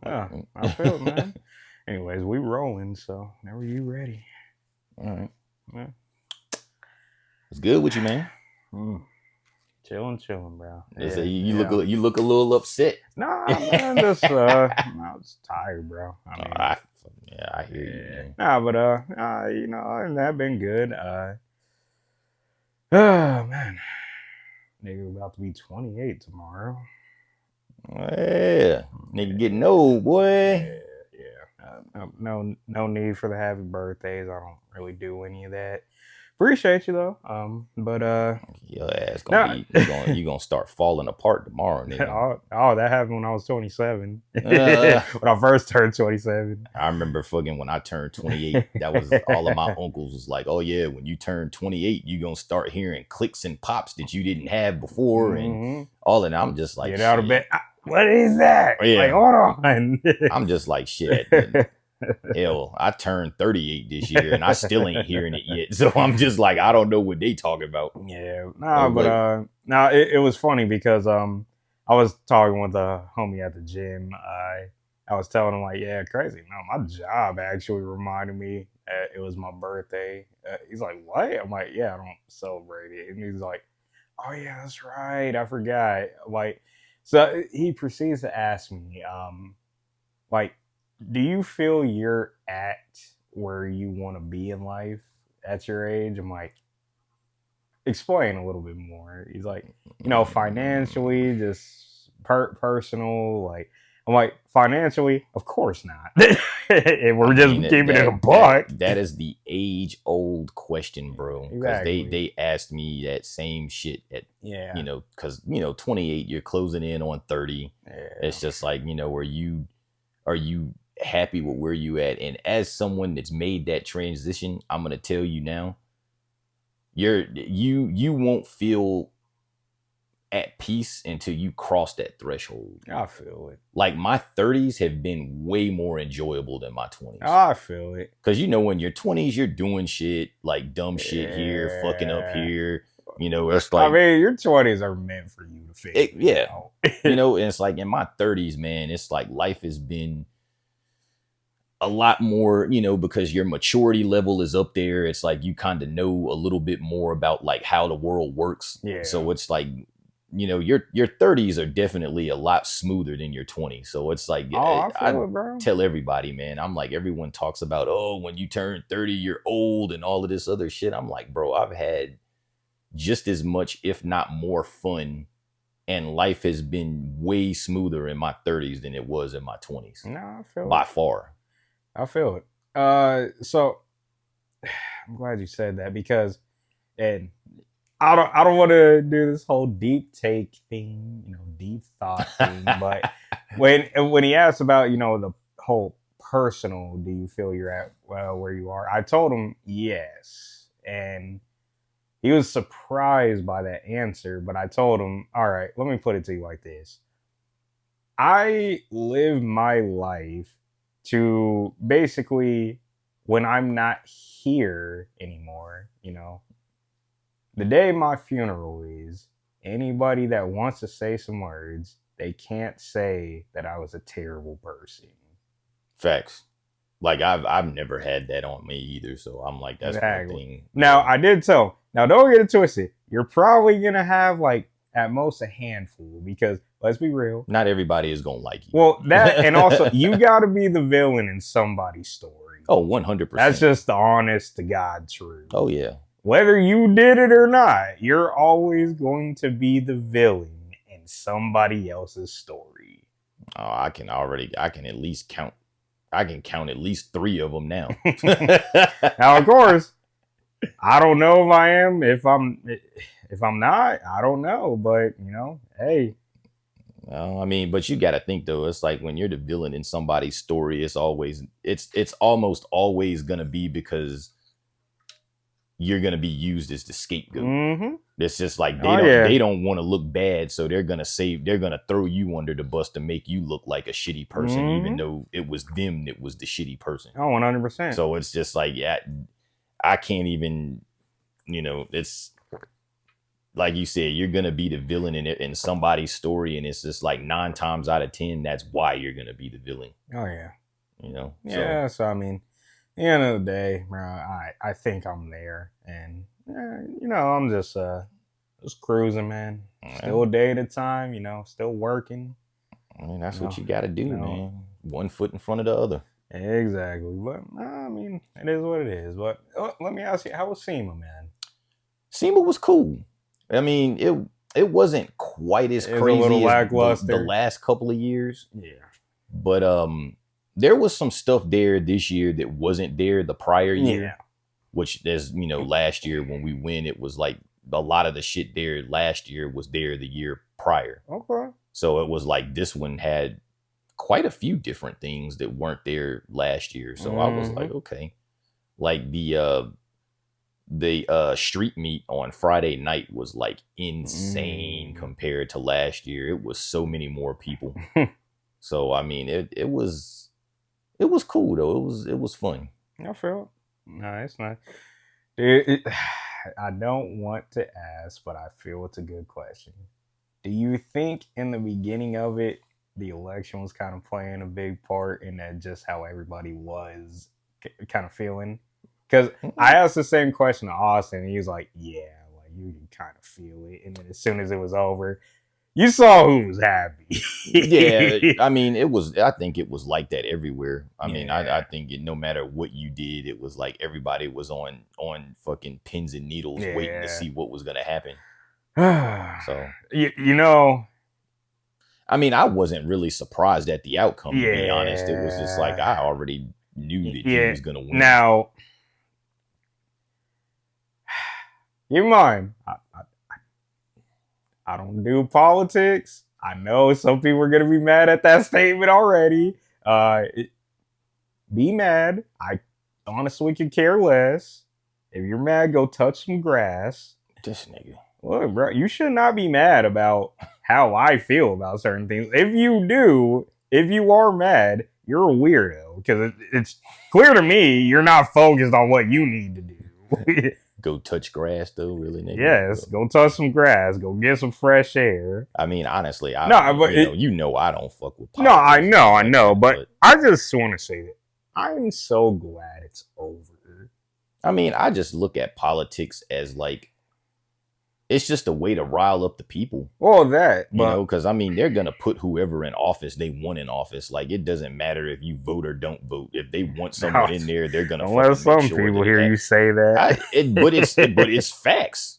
Yeah, I feel it, man. Anyways, we rolling, so whenever you ready. All right. Yeah. It's good with you, man. Mm. Chilling, bro. They Yeah, say yeah. you look a little upset. Nah, man, just I was tired, bro. I Oh, mean, yeah, I hear you, yeah. man. Nah, but you know, and that been good. Oh man, nigga about to be 28 tomorrow. Yeah, nigga getting Yeah, old, boy. yeah. No need for the happy birthdays. I don't really do any of that. Appreciate you though. But Your ass gonna no. be you gonna start falling apart tomorrow, nigga. Oh, that happened when I was 27. Uh, When I first turned 27. I remember fucking when I turned 28. That was all of my uncles was like, "Oh yeah, when you turn 28, you gonna start hearing clicks and pops that you didn't have before, and Hmm. all." And I'm just like, Get out of shit. bed. Ah, what is that? Like, Yeah, hold on. I'm just like shit. Hell, I turned 38 this year, and I still ain't hearing it yet. So I'm just like, I don't know what they talking about. Yeah, I nah, was but like, it was funny because I was talking with a homie at the gym. I was telling him like, yeah, crazy. No, my job actually reminded me it was my birthday. He's like, what? I'm like, yeah, I don't celebrate it. And he's like, oh yeah, that's right, I forgot. Like, so he proceeds to ask me, like, do you feel you're at where you want to be in life at your age? I'm like, explain a little bit more. He's like, you know, financially, just personal. Like, I'm like, financially, of course not. If I we're just mean keeping it a buck. that is the age old question, bro. Because Exactly. they asked me that same shit at Yeah. because 28, you're closing in on 30. Yeah. It's just like are you happy with where you at? And as someone that's made that transition, I'm gonna tell you now, you won't feel at peace until you cross that threshold. I feel it. Like my 30s have been way more enjoyable than my 20s. I feel it. Cause in your 20s, you're doing shit like dumb shit here, fucking up Yeah. here. It's I like mean, your 20s are meant for you to figure it yeah. out. And it's like in my 30s, man, it's like life has been a lot more, because your maturity level is up there. It's like you kind of know a little bit more about like how the world works. Yeah. So it's like, your 30s are definitely a lot smoother than your 20s. So it's like Oh, I feel I it, bro. tell everybody, man, I'm like, everyone talks about, oh, when you turn 30, you're old and all of this other shit. I'm like, bro, I've had just as much, if not more fun. And life has been way smoother in my 30s than it was in my 20s. No, I feel By it. far. I feel it. So I'm glad you said that because, and I don't want to do this whole deep take thing, deep thought thing. But when he asked about, the whole personal, do you feel you're at where you are? I told him yes, and he was surprised by that answer. But I told him, all right, let me put it to you like this: I live my life to basically when I'm not here anymore, the day my funeral is, anybody that wants to say some words, they can't say that I was a terrible person. Facts. Like I've never had that on me either. So I'm like, that's one Exactly. thing. Now I did tell. Now don't get it twisted. You're probably gonna have like at most a handful because let's be real. Not everybody is gonna like you. Well, that and also you got to be the villain in somebody's story. Oh, 100%. That's just the honest to God truth. Oh yeah. Whether you did it or not, you're always going to be the villain in somebody else's story. Oh, I can at least count. I can count at least 3 of them now. Now, of course, I don't know if I am. If I'm not, I don't know. But hey. I mean, but you got to think though. It's like when you're the villain in somebody's story, it's almost always gonna be because you're gonna be used as the scapegoat. Mm-hmm. It's just like Oh, yeah. they don't want to look bad, so they're gonna throw you under the bus to make you look like a shitty person, even though it was them that was the shitty person. Oh, 100%. So it's just like, yeah, I can't even, it's like you said, you're gonna be the villain in somebody's story, and it's just like 9 times out of 10, that's why you're gonna be the villain. Oh yeah. You know? Yeah. So I mean, at the end of the day, bro, I think I'm there, and I'm just cruising, man. Still a day at a time. Still working. I mean, that's what you got to do, you know. man. One foot in front of the other. Exactly. But I mean, it is what it is. But let me ask you, how was SEMA, man? SEMA was cool. I mean, it wasn't quite as crazy as the last couple of years. Yeah. But there was some stuff there this year that wasn't there the prior year. Yeah. Which, as you know, last year when we win, it was like a lot of the shit there last year was there the year prior. Okay. So it was like this one had quite a few different things that weren't there last year. So I was like, okay. Like the street meet on Friday night was like insane compared to last year. It was so many more people. So I mean, it was cool though. It was fun. I feel it. No, it's nice. Dude, I don't want to ask, but I feel it's a good question. Do you think in the beginning of it, the election was kind of playing a big part in that, just how everybody was kind of feeling? Because I asked the same question to Austin, and he was like, yeah, like you can kind of feel it. And then as soon as it was over, you saw who was happy. Yeah, I mean, I think it was like that everywhere. I mean, I think no matter what you did, it was like everybody was on fucking pins and needles waiting to see what was going to happen. So, I mean, I wasn't really surprised at the outcome, to be honest. It was just like, I already knew that he was going to win. Now, keep in mind, I don't do politics. I know some people are going to be mad at that statement already. Be mad. I honestly could care less. If you're mad, go touch some grass. This nigga. Look, bro, you should not be mad about how I feel about certain things. If you are mad, you're a weirdo. Because it's clear to me you're not focused on what you need to do. Go touch grass, though, really, nigga? Yes, go touch some grass. Go get some fresh air. I mean, honestly, I don't fuck with politics. No, I know. But I just want to say that I'm so glad it's over. I mean, I just look at politics as like, it's just a way to rile up the people. Well, because I mean, they're gonna put whoever in office they want in office. Like, it doesn't matter if you vote or don't vote. If they want someone in there, they're gonna. Unless some people hear you say that, but it's facts.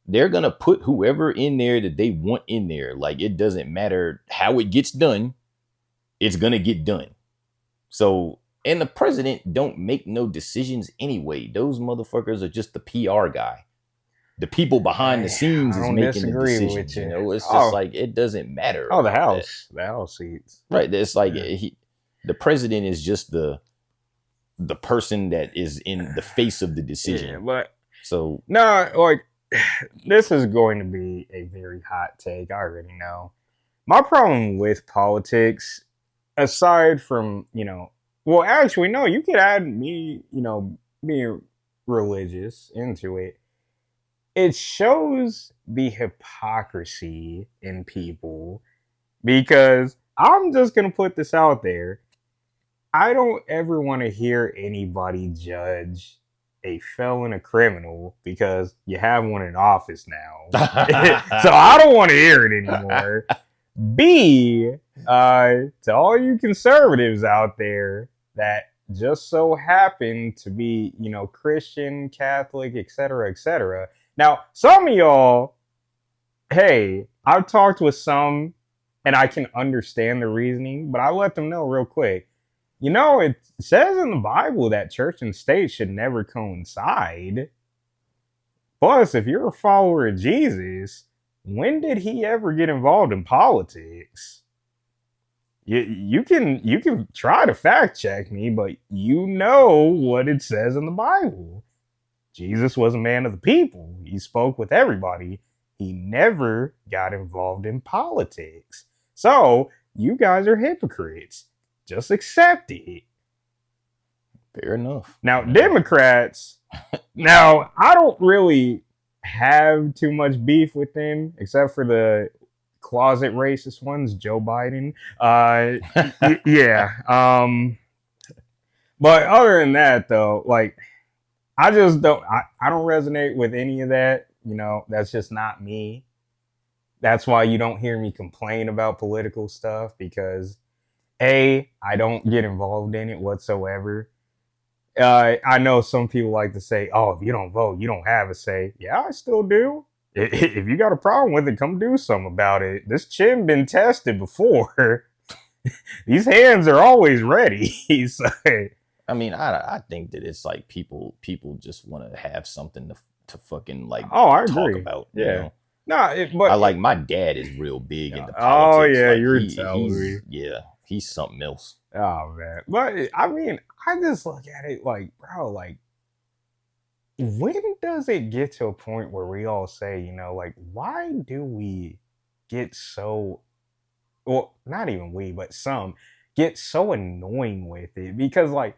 They're gonna put whoever in there that they want in there. Like, it doesn't matter how it gets done. It's gonna get done. So, and the president don't make no decisions anyway. Those motherfuckers are just the PR guy. The people behind the scenes is making the decisions. It's just like, it doesn't matter. Oh, the house seats. Right. It's like the president is just the person that is in the face of the decision. Yeah, but so like, this is going to be a very hot take. I already know. My problem with politics, aside from well, actually, no, you could add me, being religious into it. It shows the hypocrisy in people, because I'm just going to put this out there. I don't ever want to hear anybody judge a felon, a criminal, because you have one in office now. So I don't want to hear it anymore. B, to all you conservatives out there that just so happen to be, Christian, Catholic, etc., etc., now, some of y'all, hey, I've talked with some and I can understand the reasoning, but I let them know real quick. It says in the Bible that church and state should never coincide. Plus, if you're a follower of Jesus, when did he ever get involved in politics? You can try to fact check me, but you know what it says in the Bible. Jesus was a man of the people. He spoke with everybody. He never got involved in politics. So, you guys are hypocrites. Just accept it. Fair enough. Now, Democrats, I don't really have too much beef with him, except for the closet racist ones, Joe Biden. Yeah. But other than that, though, like I just don't. I don't resonate with any of that. You know, that's just not me. That's why you don't hear me complain about political stuff because I don't get involved in it whatsoever. I know some people like to say, "Oh, if you don't vote, you don't have a say." Yeah, I still do. If you got a problem with it, come do something about it. This chin been tested before. These hands are always ready. So, I mean, I think that it's like people just want to have something to fucking like oh, I talk agree. about. Yeah. You know? No, but I like my dad is real big into politics. Oh yeah, like, you're telling me. Yeah, he's something else. Oh man, but I mean, I just look at it like, bro, like, when does it get to a point where we all say, you know, like, why do we get so, well, not even we, but some get so annoying with it? Because like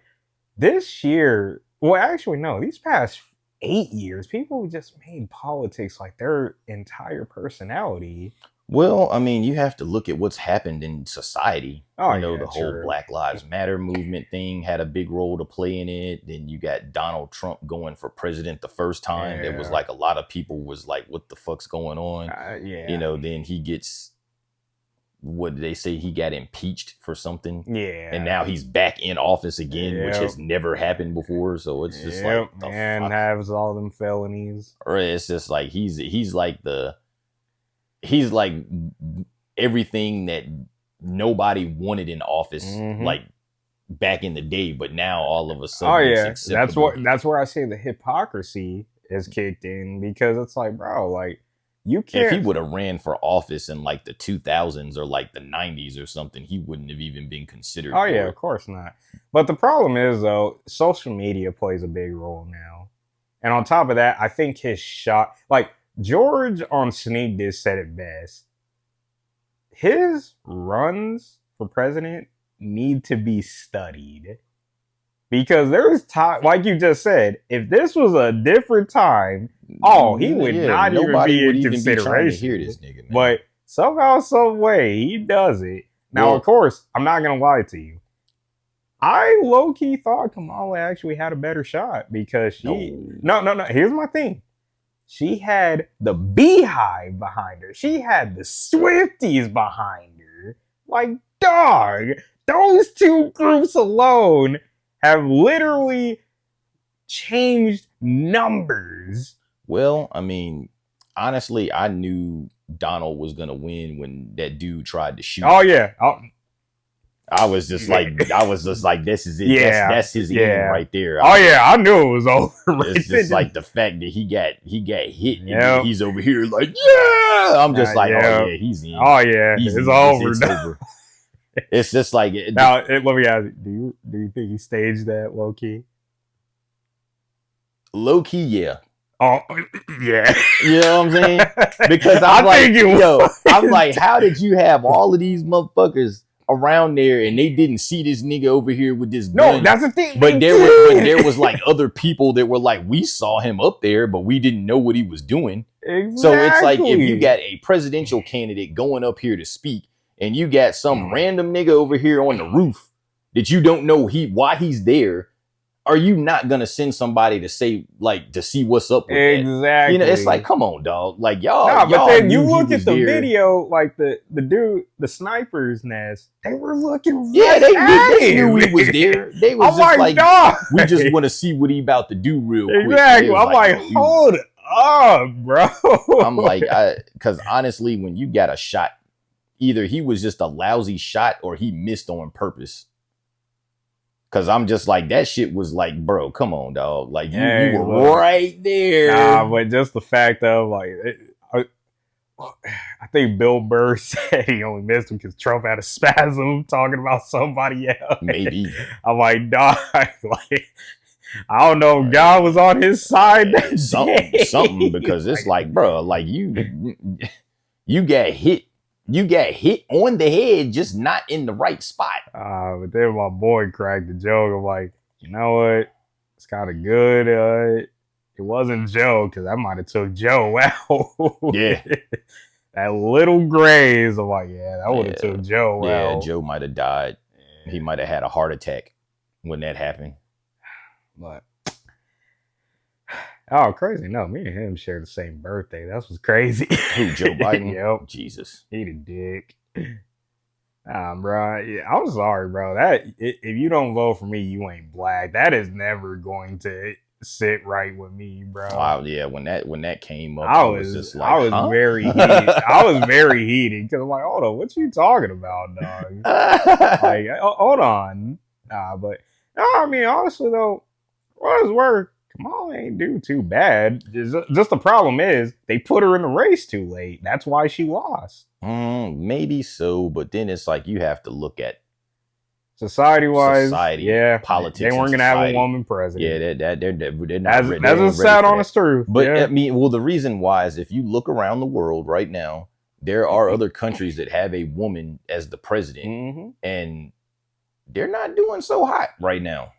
this year, well, actually, no, these past 8 years, people just made politics like their entire personality. Well, I mean, you have to look at what's happened in society. Oh, you know, yeah, the whole true. Black Lives Matter movement thing had a big role to play in it. Then you got Donald Trump going for president the first time. There was Yeah. like a lot of people was like, what the fuck's going on? Yeah. You know, then he gets, what did they say? He got impeached for something. Yeah. And now he's back in office again, which Yep. has never happened before. So it's just Yep, like, the man fuck? has all them felonies. Or it's just like he's like everything that nobody wanted in office, Mhm. like back in the day, but now all of a sudden Oh it's yeah, acceptable. that's where I say the hypocrisy is kicked in because it's like, bro, like you If he can't. would have ran for office in like the 2000s or like the 90s or something, he wouldn't have even been considered. Oh for yeah, it. of course not. But the problem is though, social media plays a big role now, and on top of that, I think his shot, like George on Sneak Diss said it best. His runs for president need to be studied. Because there's time, like you just said, if this was a different time, he would not even be in consideration. trying to hear this nigga, man. But somehow, some way, he does it. Now, Well- of course, I'm not gonna lie to you. I low key thought Kamala actually had a better shot because she. No. Here's my thing. She had the beehive behind her. She had the Swifties behind her. Like, dog, those two groups alone have literally changed numbers. Well, I mean, honestly, I knew Donald was gonna win when that dude tried to shoot. Oh yeah. I was just like, this is it. Yeah. That's his Yeah. end right there. Oh yeah, I knew it was over. It's just like the fact that he got hit and Yep. he's over here like, yeah. I'm just like, yeah. oh yeah, he's in. Oh yeah, He's it's in. over. It's over. It's just like Now, let me ask you: Do you think he staged that low key? low key, yeah. Oh yeah. You know what I'm saying? Because I I'm like, think it yo, was. I'm like, how did you have all of these motherfuckers around there and they didn't see this nigga over here with this gun? No, that's the thing. But there was like other people that were like, we saw him up there, but we didn't know what he was doing. Exactly. So it's like if you got a presidential candidate going up here to speak, and you got some random nigga over here on the roof that you don't know why he's there, are you not gonna send somebody to say like to see what's up with that? Exactly. You know, it's like, come on, dog. Like y'all. Nah, but then you knew he look was at the there. video, like the dude, the sniper's nest. They were looking. Yeah, right they at knew him. he was there. They was I'm just like, like, dog. we just want to see what he about to do real quick. Exactly. They was I'm like, yo, hold up, bro. I'm like, because honestly, when you got a shot, either he was just a lousy shot or he missed on purpose. Cause I'm just like, that shit was like, bro, come on, dog. Like you were right there. Nah, but just the fact of like, I think Bill Burr said he only missed him because Trump had a spasm talking about somebody else. Maybe. I'm like, dog, like, I don't know if God was on his side. Something, because it's like, bro, like you got hit. You got hit on the head, just not in the right spot. But then my boy cracked the joke. I'm like, you know what? It's kind of good. it wasn't Joe, because I might have took Joe out. Yeah. That little graze, I'm like, yeah, that would have took Joe Yeah, out. Joe might have died. Yeah. He might have had a heart attack when that happened. But oh, crazy! No, me and him share the same birthday. That's what's crazy. Who, Joe Biden? Yep. Jesus. He the dick. Bro. Yeah, I'm sorry, bro. That if you don't vote for me, you ain't black. That is never going to sit right with me, bro. Wow, yeah. When that came up, I was just like, I was huh? very heated. I was very heated because I'm like, hold on, what you talking about, dog? Like, hold on. But no, I mean, honestly though, what is work? Kamala ain't do too bad. Just the problem is they put her in the race too late. That's why she lost. Maybe so, but then it's like you have to look at society-wise, yeah, politics. They weren't gonna have a woman president. Yeah, they're not. That's a sad, honest truth. But yeah. I mean, well, the reason why is if you look around the world right now, there are other countries that have a woman as the president, and they're not doing so hot right now.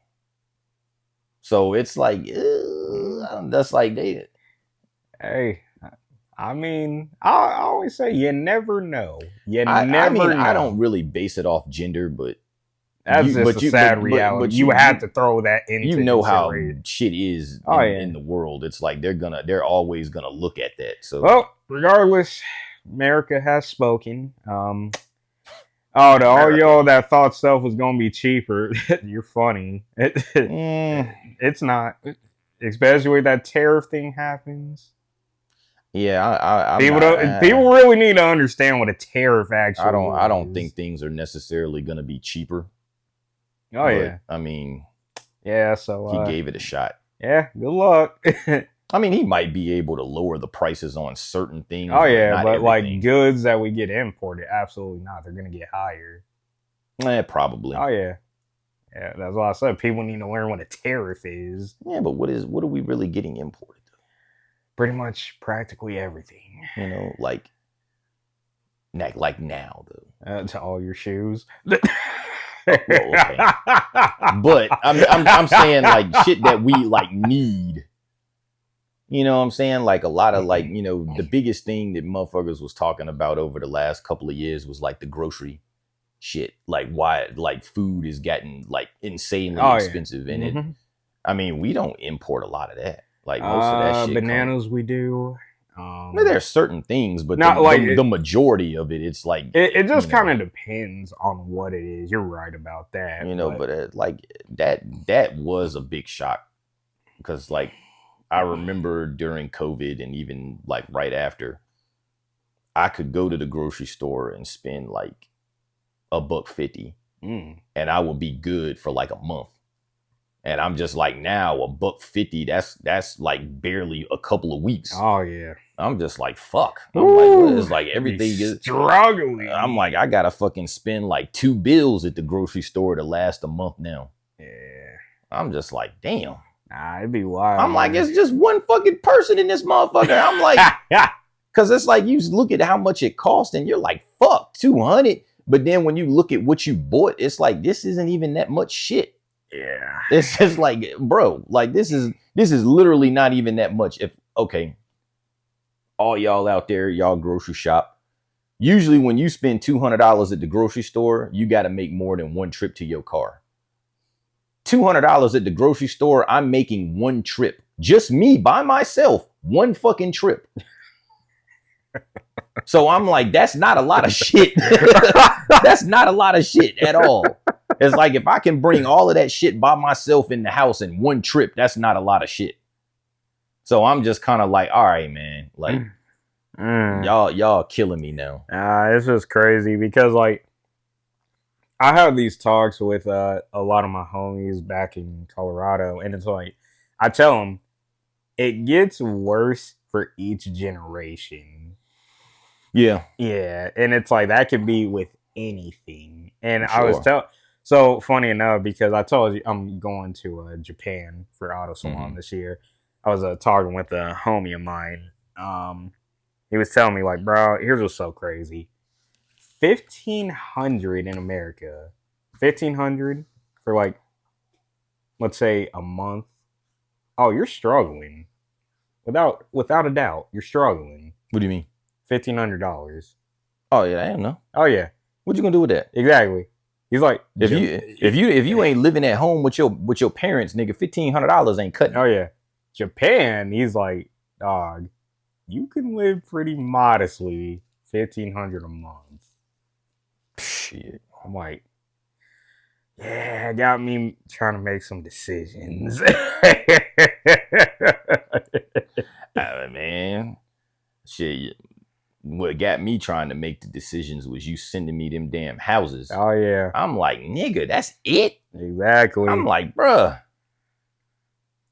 So it's like, that's like they. Hey, I mean, I always say you never know. I don't really base it off gender, but that's just a sad reality. But you have to throw that into. You know how shit is in the world. It's like they're always gonna look at that. So well, regardless, America has spoken. All y'all that thought stuff was gonna be cheaper, you're funny. It's not, especially when that tariff thing happens. Yeah, people really need to understand what a tariff actually is. I don't think things are necessarily gonna be cheaper. Oh yeah, I mean, yeah. So he gave it a shot. Yeah, good luck. I mean, he might be able to lower the prices on certain things. Oh yeah, but like goods that we get imported, absolutely not. They're gonna get higher. Probably. Oh yeah, yeah. That's why I said people need to learn what a tariff is. Yeah, but what are we really getting imported? Pretty much, practically everything. You know, like now though. To all your shoes. Well, okay. But I'm saying like shit that we like need. You know what I'm saying? Like a lot of like, you know, the biggest thing that motherfuckers was talking about over the last couple of years was like the grocery shit. Like why like food is getting like insanely expensive. Yeah. And I mean, we don't import a lot of that. Like most of that shit. Bananas we do. There are certain things, but the majority of it, it's like it just kind of depends on what it is. You're right about that. You know, but like that was a big shock because like I remember during COVID and even like right after, I could go to the grocery store and spend like $1.50, and I would be good for like a month. And I'm just like, now $1.50, that's like barely a couple of weeks. Oh yeah. I'm just like, fuck. I'm like, what is like everything is struggling. I'm like, I gotta fucking spend like $2 at the grocery store to last a month now. Yeah. I'm just like, damn. Nah, it'd be wild. I'm like, it's just one fucking person in this motherfucker. I'm like, because it's like you look at how much it cost and you're like, fuck, 200. But then when you look at what you bought, it's like, this isn't even that much shit. Yeah. It's just like, bro, like this is literally not even that much. If okay, all y'all out there, y'all grocery shop. Usually when you spend $200 at the grocery store, you got to make more than one trip to your car. $200 at the grocery store, I'm making one trip. Just me by myself, one fucking trip. So I'm like, that's not a lot of shit. That's not a lot of shit at all. It's like if I can bring all of that shit by myself in the house in one trip, that's not a lot of shit. So I'm just kind of like, all right, man, like y'all killing me now. It's just crazy because like I have these talks with a lot of my homies back in Colorado, and it's like I tell them it gets worse for each generation. Yeah, and it's like that could be with anything. And sure. I was so funny enough because I told you I'm going to Japan for auto salon this year. I was talking with a homie of mine. He was telling me like, bro, here's what's so crazy. $1,500 in America. $1,500 for like, let's say a month. Oh, you're struggling. without a doubt, you're struggling. What do you mean? $1,500. Oh yeah, I don't know. Oh yeah, What you gonna do with that? exactly. He's like, if you ain't living at home with your parents, nigga, $1,500 ain't cutting. Oh yeah, Japan. He's like, dog, you can live pretty modestly, $1,500 a month. Shit. I'm like, yeah, got me trying to make some decisions. Man, shit. What got me trying to make the decisions was you sending me them damn houses. Oh yeah, I'm like, nigga, that's it? exactly. I'm like, bruh.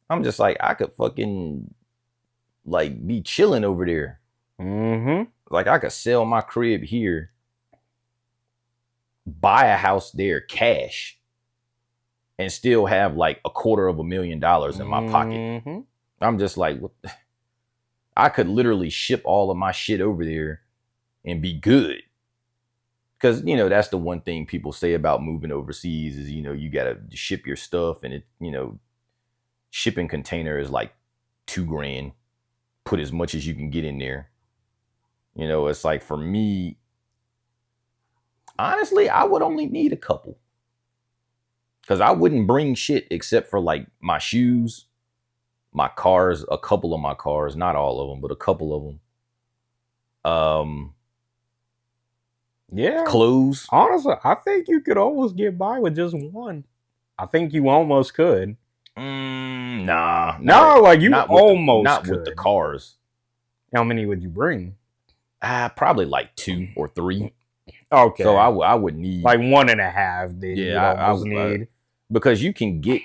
I'm just like, I could fucking like be chilling over there. Mm-hmm. Like I could sell my crib here, buy a house there cash, and still have like $250,000 in my pocket. Mm-hmm. I'm just like, what? I could literally ship all of my shit over there and be good. Because, you know, that's the one thing people say about moving overseas is, you know, you got to ship your stuff and it, you know, shipping container is like $2,000. Put as much as you can get in there. You know, it's like for me, honestly, I would only need a couple. Because I wouldn't bring shit except for like my shoes, my cars, a couple of my cars, not all of them, but a couple of them. Yeah. Clothes. Honestly, I think you could almost get by with just one. I think you almost could. Nah. No, like you not almost not could. with the cars. How many would you bring? Probably like 2 or 3. Okay. So I would need like 1.5. Then yeah, I would need because you can get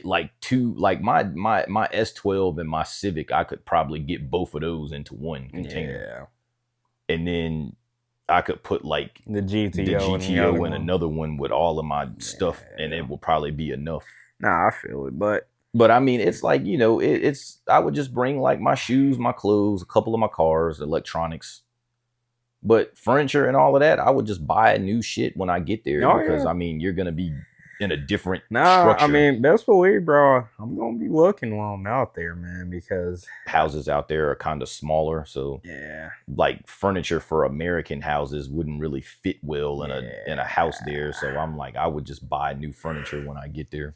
like 2, like my S12 and my Civic. I could probably get both of those into one container. Yeah. And then I could put like the GTO and another one with all of my stuff, and it will probably be enough. Nah, I feel it, but I mean, it's like, you know, it's I would just bring like my shoes, my clothes, a couple of my cars, electronics, but furniture and all of that, I would just buy new shit when I get there because I mean, you're gonna be in a different structure. I mean, best believe, bro, I'm gonna be looking while I'm out there, man, because houses out there are kind of smaller, so yeah, like furniture for American houses wouldn't really fit well in a house there. So I'm like, I would just buy new furniture when I get there.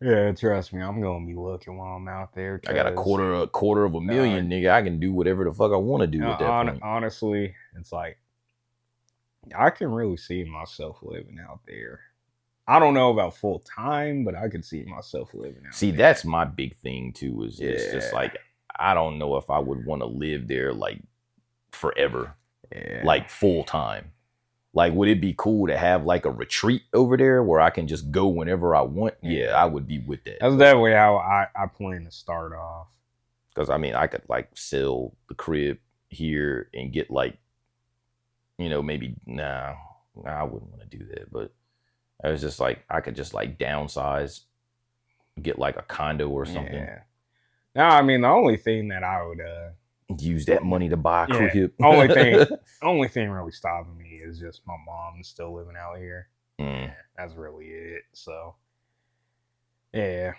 Yeah, trust me, I'm gonna be looking while I'm out there. I got a quarter of a million, nigga. I can do whatever the fuck I want to do at that point. Honestly, it's like I can really see myself living out there. I don't know about full time, but I could see myself living out there. See, that's my big thing too. Is it's just like I don't know if I would want to live there like forever, like full time. Like, would it be cool to have like a retreat over there where I can just go whenever I want? Yeah, I would be with that. That's definitely how I plan to start off. Because I mean, I could like sell the crib here and get like, you know, maybe I wouldn't want to do that, but I was just like, I could just like downsize, get like a condo or something. Yeah. No, I mean, the only thing that I would use that money to buy a crib. only thing really stopping me is just my mom still living out here. That's really it. So, yeah.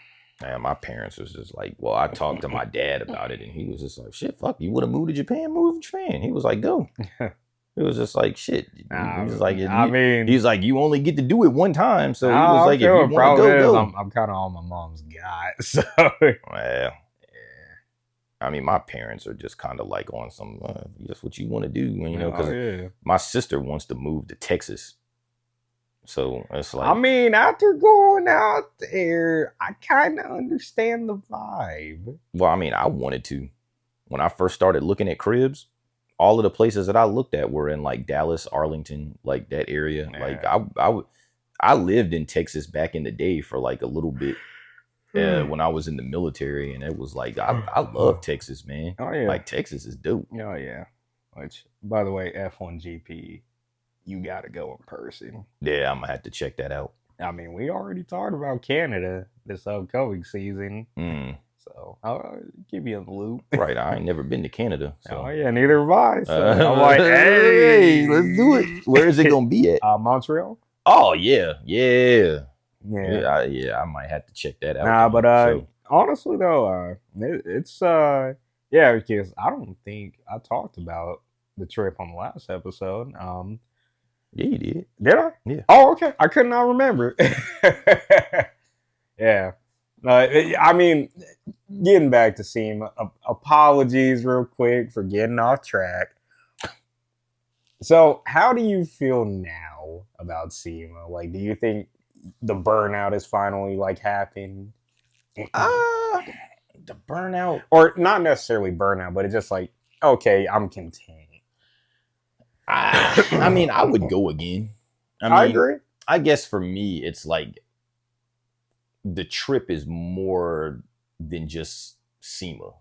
And my parents was just like, well, I talked to my dad about it, and he was just like, shit, fuck, you would have moved to Japan, move to Japan. He was like, go. It was just like shit. He was like, he's like, you only get to do it one time. So he was like, if you want to go. I'm kind of on my mom's guy. So, well, I mean, my parents are just kind of like on some, just what you want to do, you know, because my sister wants to move to Texas. So it's like, I mean, after going out there, I kind of understand the vibe. Well, I mean, I wanted to. When I first started looking at cribs, all of the places that I looked at were in like Dallas, Arlington, like that area. Yeah. Like I lived in Texas back in the day for like a little bit when I was in the military, and it was like I love Texas, man. Oh yeah, like Texas is dope. Oh yeah. Which, by the way, F1GP, you got to go in person. Yeah, I'm gonna have to check that out. I mean, we already talked about Canada this upcoming season. So I'll give you a loop. Right, I ain't never been to Canada. So. Oh yeah, neither have I. So I'm like, hey, let's do it. Where is it gonna be at? Montreal. Oh yeah. I might have to check that out. Nah, but honestly though, it's yeah, because I don't think I talked about the trip on the last episode. Yeah, you did. Did I? Yeah. Oh, okay. I could not remember. Yeah. I mean, getting back to SEMA, apologies real quick for getting off track. So, how do you feel now about SEMA? Like, do you think the burnout is finally like happened? Uh the burnout. Or not necessarily burnout, but it's just like, okay, I'm content. I mean, I would go again. I I mean, agree. I guess for me, it's like the trip is more than just SEMA.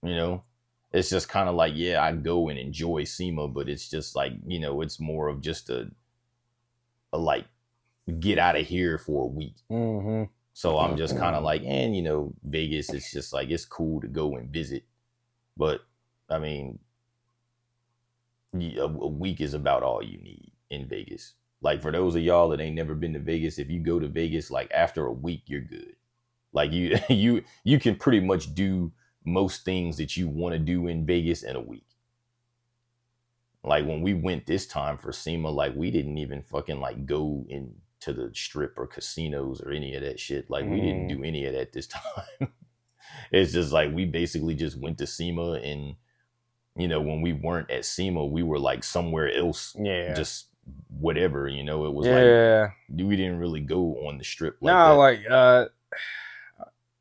You know, it's just kind of like, yeah, I go and enjoy SEMA, but it's just like, it's more of just a like get out of here for a week. Mm-hmm. So I'm just kind of like, and Vegas, it's just like it's cool to go and visit, but I mean, a week is about all you need in Vegas. Like for those of y'all that ain't never been to Vegas, if you go to Vegas, like after a week, you're good. Like you you can pretty much do most things that you want to do in Vegas in a week. Like when we went this time for SEMA, like we didn't even fucking like go into the strip or casinos or any of that shit. Like we didn't do any of that this time. It's just like we basically just went to SEMA, and when we weren't at SEMA, we were like somewhere else. Yeah. Just whatever, it was Yeah. like we didn't really go on the strip like No, that. like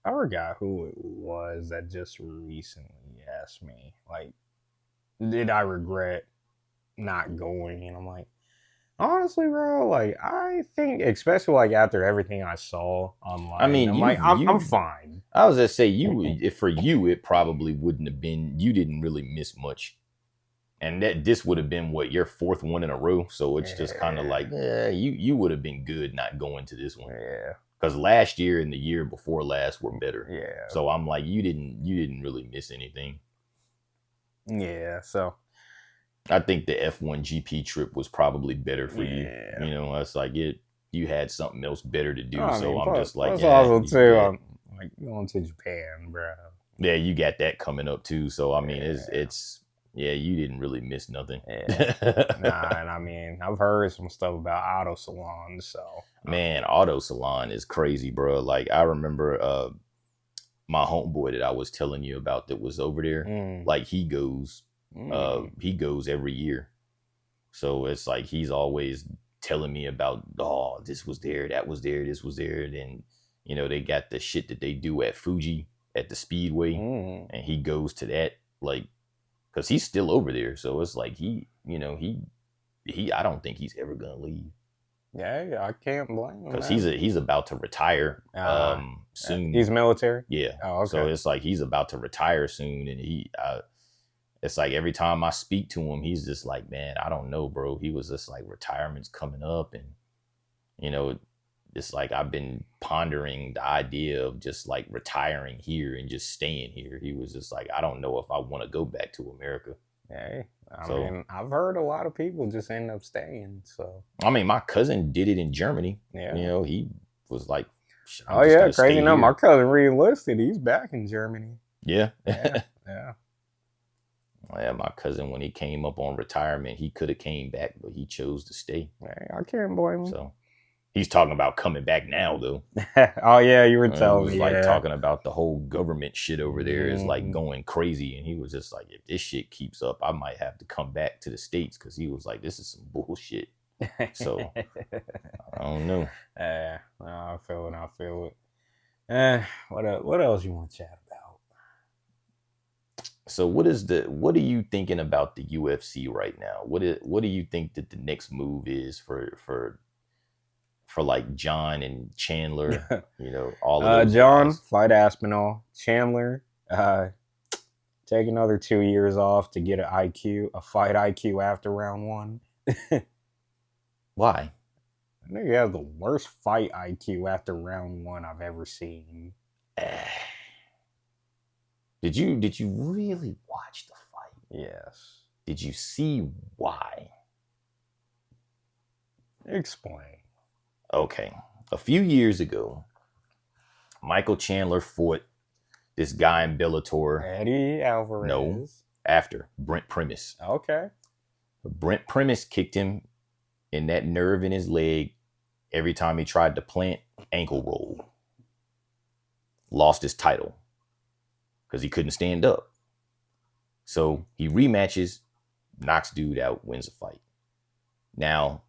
I forgot who it was that just recently asked me, like, did I regret not going? And I'm like, honestly, bro, like I think, especially like after everything I saw online, I mean, I'm fine. I was gonna say if for you, it probably wouldn't have been. You didn't really miss much, and that this would have been what your fourth one in a row. So it's just kind of like, you would have been good not going to this one. Yeah. Because last year and the year before last were better. Yeah. So I'm like, you didn't really miss anything. Yeah. So I think the F1 GP trip was probably better for you. Yeah. It's like you had something else better to do. I so mean, I'm plus, just like, plus yeah, also too, I'm like going to Japan, bro. yeah, you got that coming up too. So I mean, Yeah. it's yeah, you didn't really miss nothing. Yeah. Nah, and I mean, I've heard some stuff about auto salons. So Man, auto salon is crazy, bro. Like I remember my homeboy that I was telling you about that was over there. Like he goes every year. So it's like he's always telling me about, oh, this was there, that was there, this was there. And they got the shit that they do at Fuji at the Speedway, and he goes to that, like, because he's still over there. So it's like he I don't think he's ever gonna leave. Yeah, I can't blame him. Because he's about to retire soon. He's military? Yeah. Oh, okay. So it's like he's about to retire soon, and it's like every time I speak to him, he's just like, man, I don't know, bro. He was just like, retirement's coming up, and it's like I've been pondering the idea of just like retiring here and just staying here. He was just like, I don't know if I want to go back to America. Hey, I mean, I've heard a lot of people just end up staying. So I mean, my cousin did it in Germany. Yeah. He was like, oh yeah, crazy enough, my cousin re-enlisted. He's back in Germany. Yeah. Yeah. Yeah, my cousin, when he came up on retirement, he could have came back, but he chose to stay. Hey, I can't blame him. So he's talking about coming back now, though. Oh yeah, you were telling me. Like talking about the whole government shit over there is like going crazy, and he was just like, if this shit keeps up, I might have to come back to the States, because he was like, this is some bullshit. So I don't know. Yeah, I feel it. What else you want to chat about? So what are you thinking about the UFC right now? What do you think that the next move is for like John and Chandler? All of those John guys? fight Aspinall. Chandler take another 2 years off to get a fight IQ after round 1. Why? I think he has the worst fight IQ after round 1 I've ever seen. Did you really watch the fight? Yes. Did you see why? Explain. Okay. A few years ago, Michael Chandler fought this guy in Bellator. Eddie Alvarez. No, after Brent Primus. Okay. Brent Primus kicked him in that nerve in his leg every time he tried to plant ankle roll. Lost his title because he couldn't stand up. So he rematches, knocks dude out, wins the fight. Now,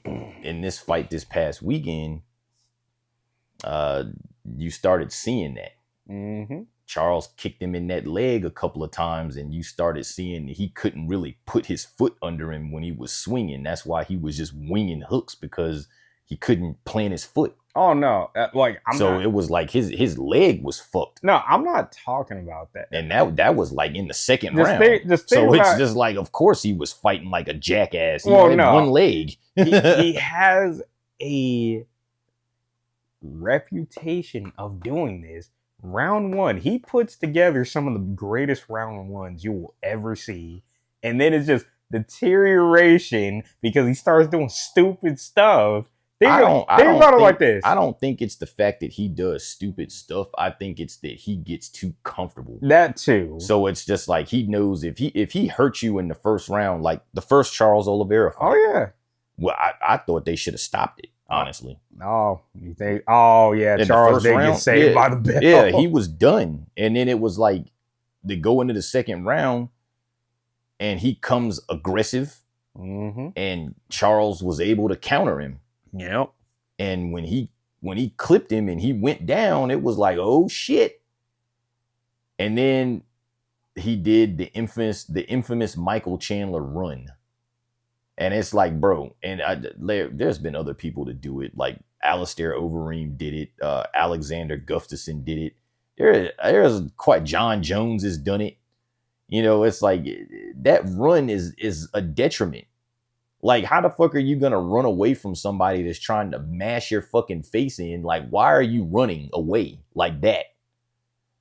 in this fight this past weekend, you started seeing that. Mm-hmm. Charles kicked him in that leg a couple of times, and you started seeing he couldn't really put his foot under him when he was swinging. That's why he was just winging hooks, because he couldn't plant his foot. Oh no! It was like his leg was fucked. No, I'm not talking about that. And that was like in the second round. It's just like, of course he was fighting like a jackass. He had one leg. he has a reputation of doing this. Round one, he puts together some of the greatest round ones you will ever see, and then it's just deterioration because he starts doing stupid stuff. I don't think it's the fact that he does stupid stuff. I think it's that he gets too comfortable. That too. So it's just like he knows if he hurts you in the first round, like the first Charles Oliveira fight. Oh yeah. Well, I thought they should have stopped it, honestly. Oh, you think? Oh yeah, in Charles did get saved by the bell. Yeah, he was done, and then it was like they go into the second round, and he comes aggressive, and Charles was able to counter him. Yep. And when he clipped him and he went down, it was like, oh shit. And then he did the infamous Michael Chandler run. And it's like, bro, and there's been other people to do it. Like Alistair Overeem did it. Alexander Gustafsson did it. There's quite John Jones has done it. You know, it's like that run is a detriment. Like, how the fuck are you going to run away from somebody that's trying to mash your fucking face in? Like, why are you running away like that?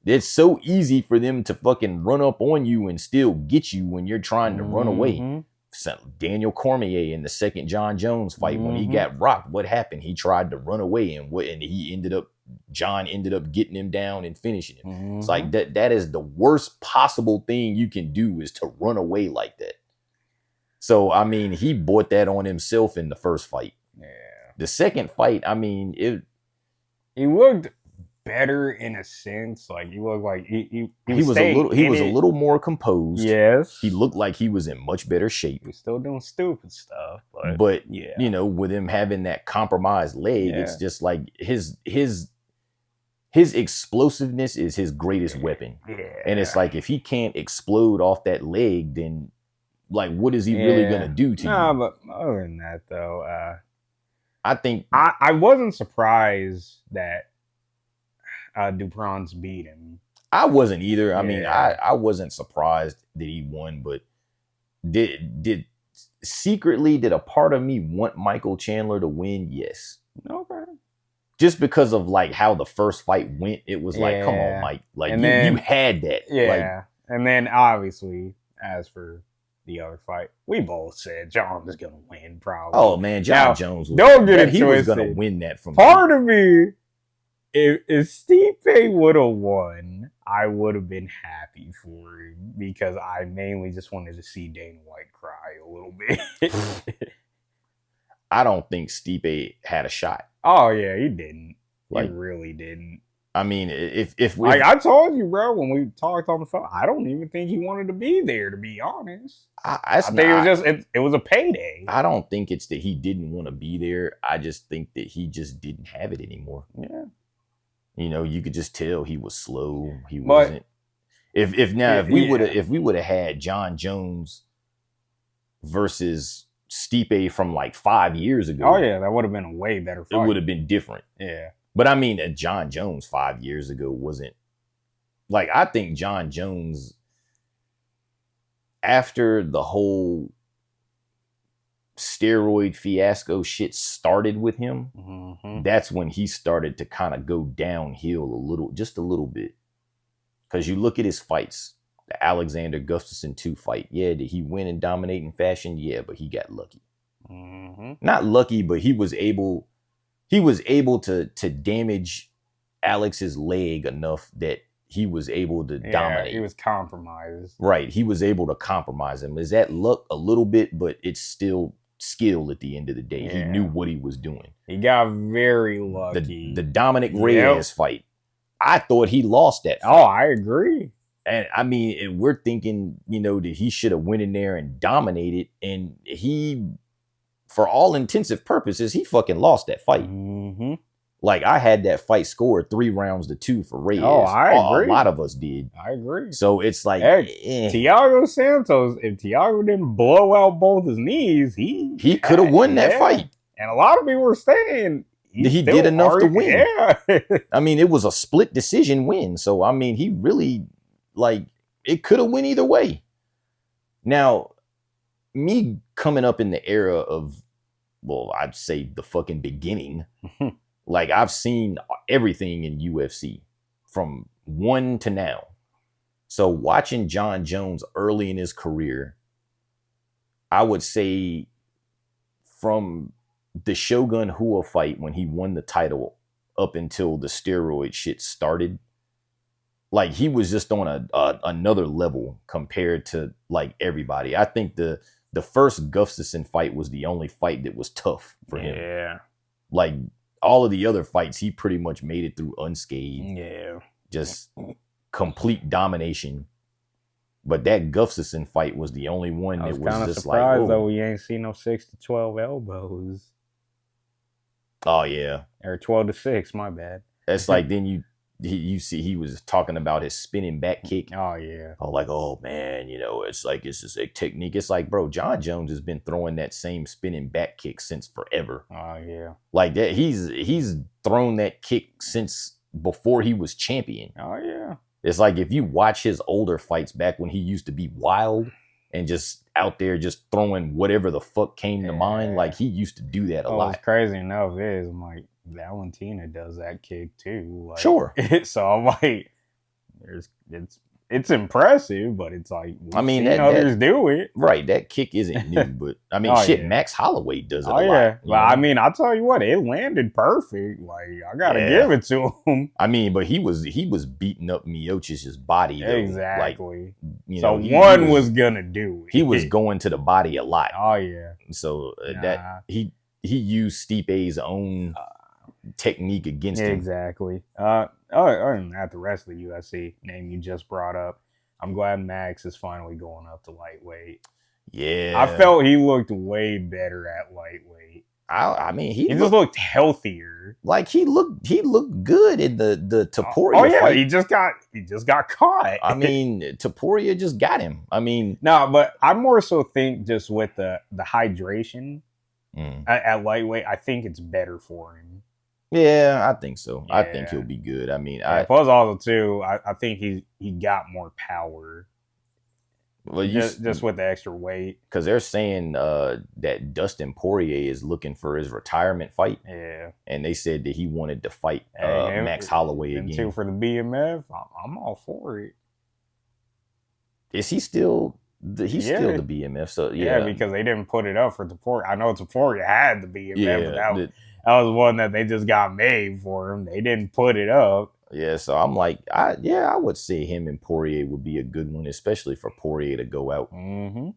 It's so easy for them to fucking run up on you and still get you when you're trying to run away. So Daniel Cormier in the second John Jones fight, when he got rocked, what happened? He tried to run away, and John ended up getting him down and finishing him. It's like that is the worst possible thing you can do, is to run away like that. So, I mean, he brought that on himself in the first fight. Yeah. The second fight, I mean, he looked better in a sense. Like, he looked like he was a little more composed. Yes. He looked like he was in much better shape. He was still doing stupid stuff, but yeah, you know, with him having that compromised leg, it's just like his explosiveness is his greatest weapon. Yeah. And it's like, if he can't explode off that leg, then like, what is he really gonna do to you? But other than that, though, I think I wasn't surprised that Dupron's beat him. I wasn't either. I mean, I wasn't surprised that he won, but did a part of me want Michael Chandler to win? Yes. Okay. Just because of like how the first fight went, it was like, come on, Mike, like you had that. Yeah. And then obviously, as for the other fight, we both said John was gonna win, probably. Oh man, John Jones was gonna win that from part of me. If Stipe would have won, I would have been happy for him, because I mainly just wanted to see Dana White cry a little bit. I don't think Stipe had a shot. Oh yeah, he didn't. He really didn't. I mean, if we, like I told you, bro, when we talked on the phone, I don't even think he wanted to be there, to be honest. I think it was just it was a payday. I don't think it's that he didn't want to be there. I just think that he just didn't have it anymore. Yeah. You know, you could just tell he was slow. He wasn't. If we would have had John Jones versus Stipe from like 5 years ago. Oh yeah, that would have been a way better fight. It would have been different. Yeah. But I mean, John Jones 5 years ago wasn't like, I think John Jones, after the whole steroid fiasco shit started with him, that's when he started to kind of go downhill just a little bit. Because you look at his fights, the Alexander Gustafsson 2 fight. Yeah, did he win in dominating fashion? Yeah, but he got lucky. Not lucky, but he was able to damage Alex's leg enough that he was able to dominate. He was compromised. Right. He was able to compromise him. Is that luck a little bit, but it's still skill at the end of the day. He knew what he was doing. He got very lucky. The Dominic Reyes fight. I thought he lost that fight. Oh, I agree. And I mean, and we're thinking, that he should have went in there and dominated. And he, for all intensive purposes, he fucking lost that fight. Mm-hmm. Like, I had that fight scored 3-2 for Reyes. Oh, I agree. A lot of us did. I agree. So it's like, Thiago Santos, if Thiago didn't blow out both his knees, he could have won that fight. And a lot of people were saying he did enough to win. Yeah. I mean, it was a split decision win. So, I mean, he really, it could have went either way. Now, me coming up in the era of, well, I'd say the fucking beginning. I've seen everything in UFC from 1 to now. So watching John Jones early in his career, I would say from the Shogun Hua fight when he won the title up until the steroid shit started, he was just on another level compared to everybody. I think the first Gustafsson fight was the only fight that was tough for him. Yeah. All of the other fights, he pretty much made it through unscathed. Yeah. Just complete domination. But that Gustafsson fight was the only one that was just surprised, though, we ain't seen no 6-12 elbows. Oh, yeah. Or 12-6, my bad. That's then you see he was talking about his spinning back kick. Oh, yeah. Oh man, it's just a technique. It's bro, John Jones has been throwing that same spinning back kick since forever. Oh, yeah. That he's thrown that kick since before he was champion. Oh, yeah. It's if you watch his older fights back when he used to be wild and just out there just throwing whatever the fuck came to mind, he used to do that a lot. What's crazy enough is Valentina does that kick too. Sure. So I'm it's impressive, but it's others do it. Right. That kick isn't new, but I mean, Max Holloway does it a lot. Yeah. But I mean, I'll tell you what, it landed perfect. I gotta give it to him. I mean, but he was beating up Miocic's body. Though. Exactly. So one was gonna do it. He was going to the body a lot. Oh yeah. So that he used Stipe's own technique against him. Exactly. Other than that, the rest of the UFC name you just brought up, I'm glad Max is finally going up to lightweight. Yeah. I felt he looked way better at lightweight. I mean, he just looked healthier. He looked good in the Topuria fight. He just got caught. I mean, Topuria just got him. I mean, no, but I more so think just with the hydration at lightweight, I think it's better for him. Yeah, I think so. Yeah. I think he'll be good. I mean, plus also too, I think he got more power. Well, just with the extra weight, because they're saying that Dustin Poirier is looking for his retirement fight. Yeah, and they said that he wanted to fight Max Holloway again. Too for the BMF, I'm all for it. Is he still? He's still the BMF. So yeah, because they didn't put it up for Topuria. I know Topuria had the BMF, but that was one that they just got made for him. They didn't put it up. Yeah, so I'm I would say him and Poirier would be a good one, especially for Poirier to go out. Mm-hmm.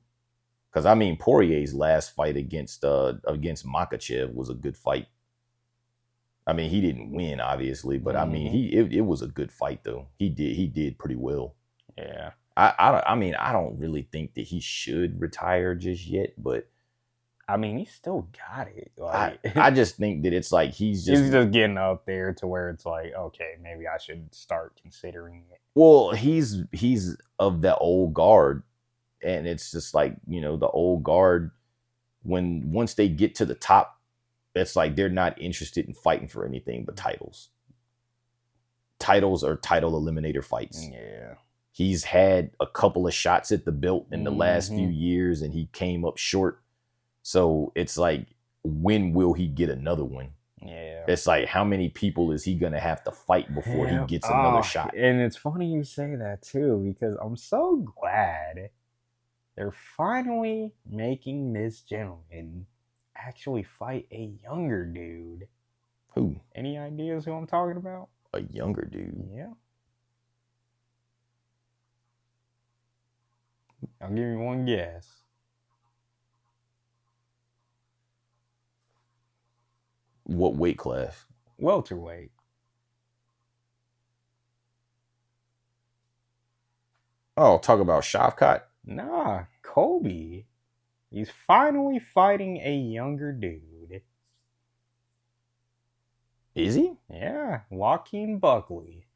Because I mean, Poirier's last fight against Makhachev was a good fight. I mean, he didn't win, obviously, but I mean, it was a good fight though. He did pretty well. Yeah. I mean, I don't really think that he should retire just yet, but I mean, he still got it. I just think that it's he's just getting up there to where it's okay, maybe I should start considering it. Well, he's of that old guard, and it's just the old guard. Once they get to the top, it's they're not interested in fighting for anything but titles. Titles or title eliminator fights. Yeah. He's had a couple of shots at the belt in the last few years, and he came up short. So it's when will he get another one? Yeah. It's how many people is he going to have to fight before he gets another shot? And it's funny you say that too, because I'm so glad they're finally making this gentleman actually fight a younger dude. Who? Any ideas who I'm talking about? A younger dude. Yeah. I'll give you one guess. What weight class? Welterweight. Oh, talk about Shavkat. Nah, Kobe. He's finally fighting a younger dude. Is he? Yeah, Joaquin Buckley.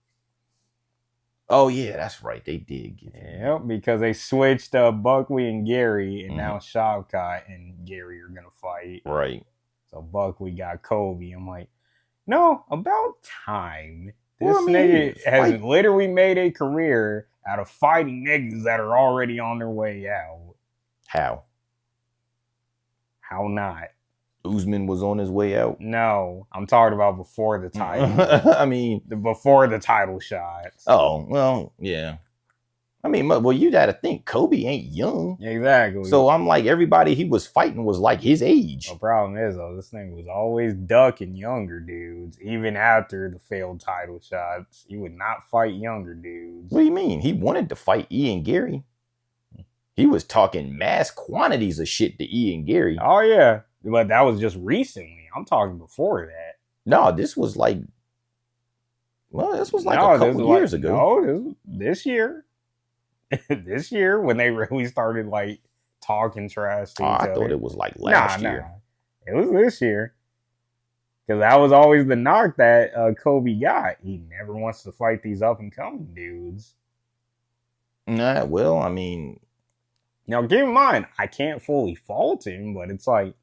Oh yeah, that's right. They did give him. Yep, because they switched Buckley and Gary, and now Shavkat and Gary are gonna fight. Right. So Buckley got Kobe. I'm like, no, about time. This Well, I mean, nigga has fight- literally made a career out of fighting niggas that are already on their way out. How? How not? Usman was on his way out. No, I'm talking about before the title. I mean, Before the title shots. oh well, yeah. I mean, well, you got to think Kobe ain't young, Exactly. so I'm like everybody he was fighting was like his age. The problem is though, this thing was always ducking younger dudes, even after the failed title shots. He would not fight younger dudes. What do you mean? He wanted to fight Ian Gary. He was talking mass quantities of shit to Ian Gary. Oh yeah, but that was just recently. I'm talking before that. No, this was like, well, this was like a couple years ago. No, this year. This year when they really started like talking trash to each other. I thought it was like last year. It was this year. Because that was always the knock that Kobe got. He never wants to fight these up and coming dudes. Nah, well, I mean, now keep in mind, I can't fully fault him, but it's like,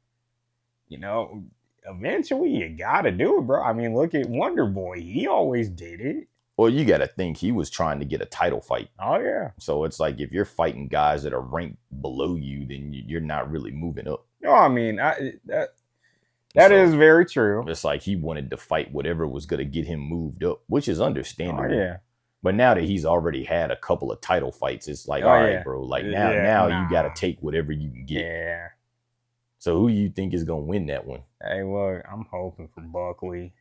you know, eventually you gotta do it, bro. I mean, look at Wonder Boy. He always did it. well, you got to think he was trying to get a title fight. Oh, yeah. So it's like if you're fighting guys that are ranked below you, then you're not really moving up. No, I mean, that is very true. It's like he wanted to fight whatever was going to get him moved up, which is understandable. Oh, yeah. But now that he's already had a couple of title fights, it's like, Oh, all right, yeah. bro. Like Yeah, now you got to take whatever you can get. Yeah. So who do you think is going to win that one? Hey, look, I'm hoping for Buckley.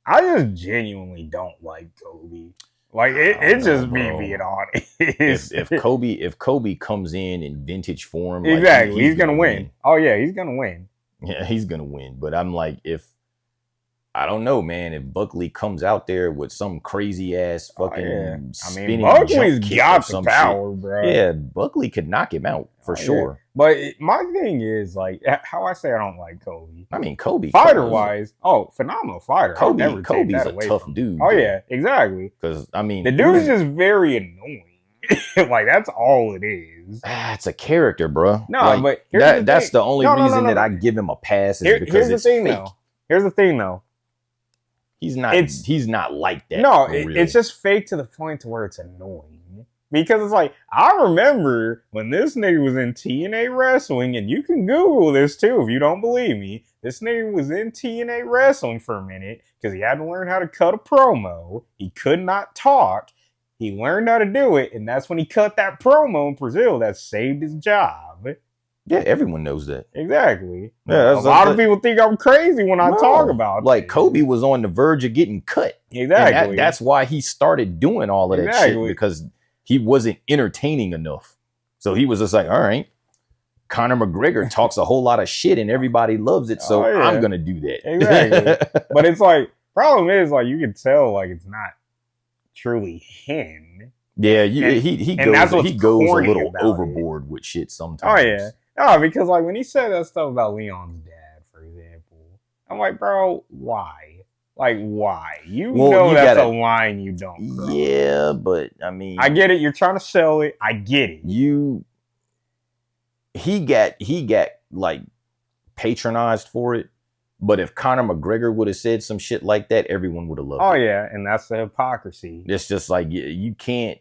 I just genuinely don't like Kobe. Like it just me being honest. if Kobe comes in vintage form, like, exactly, he's gonna win. Oh yeah, he's gonna win. Yeah, he's gonna win. But I'm like, I don't know, man. If Buckley comes out there with some crazy ass fucking spinning Buckley's jump kick got or some the power, shit, bro. Yeah, Buckley could knock him out for sure. Yeah. But my thing is like how I say I don't like Kobe. I mean, Kobe, fighter wise, phenomenal fighter. Kobe's a tough dude. Oh yeah, exactly. Because I mean, the dude is just very annoying. Like that's all it is. It's a character, bro. No, like, but that's the only reason that I give him a pass is because here's it's the thing, fake. though. Here's the thing, though. He's not like that. No, it's just fake to the point to where it's annoying. Because it's like, I remember when this nigga was in TNA wrestling, and you can Google this too if you don't believe me. This nigga was in TNA wrestling for a minute because he had to learn how to cut a promo. He could not talk. He learned how to do it, and that's when he cut that promo in Brazil that saved his job. Yeah, everyone knows that. Exactly. Yeah, a lot of people think I'm crazy when I talk about like it. Kobe was on the verge of getting cut. Exactly. That's why he started doing all of that shit, because he wasn't entertaining enough. So he was just like, all right, Conor McGregor talks a whole lot of shit and everybody loves it, so I'm gonna do that. Exactly. But it's like, problem is like you can tell like it's not truly him. Yeah, he goes a little overboard with shit sometimes. Oh yeah. No, because like when he said that stuff about Leon's dad, for example, I'm like, bro, why? Like, why? You know that's a line you don't cross. Yeah, but I mean, I get it. You're trying to sell it. I get it. He got like patronized for it. But if Conor McGregor would have said some shit like that, everyone would have loved it. Oh yeah, and that's the hypocrisy. It's just like you can't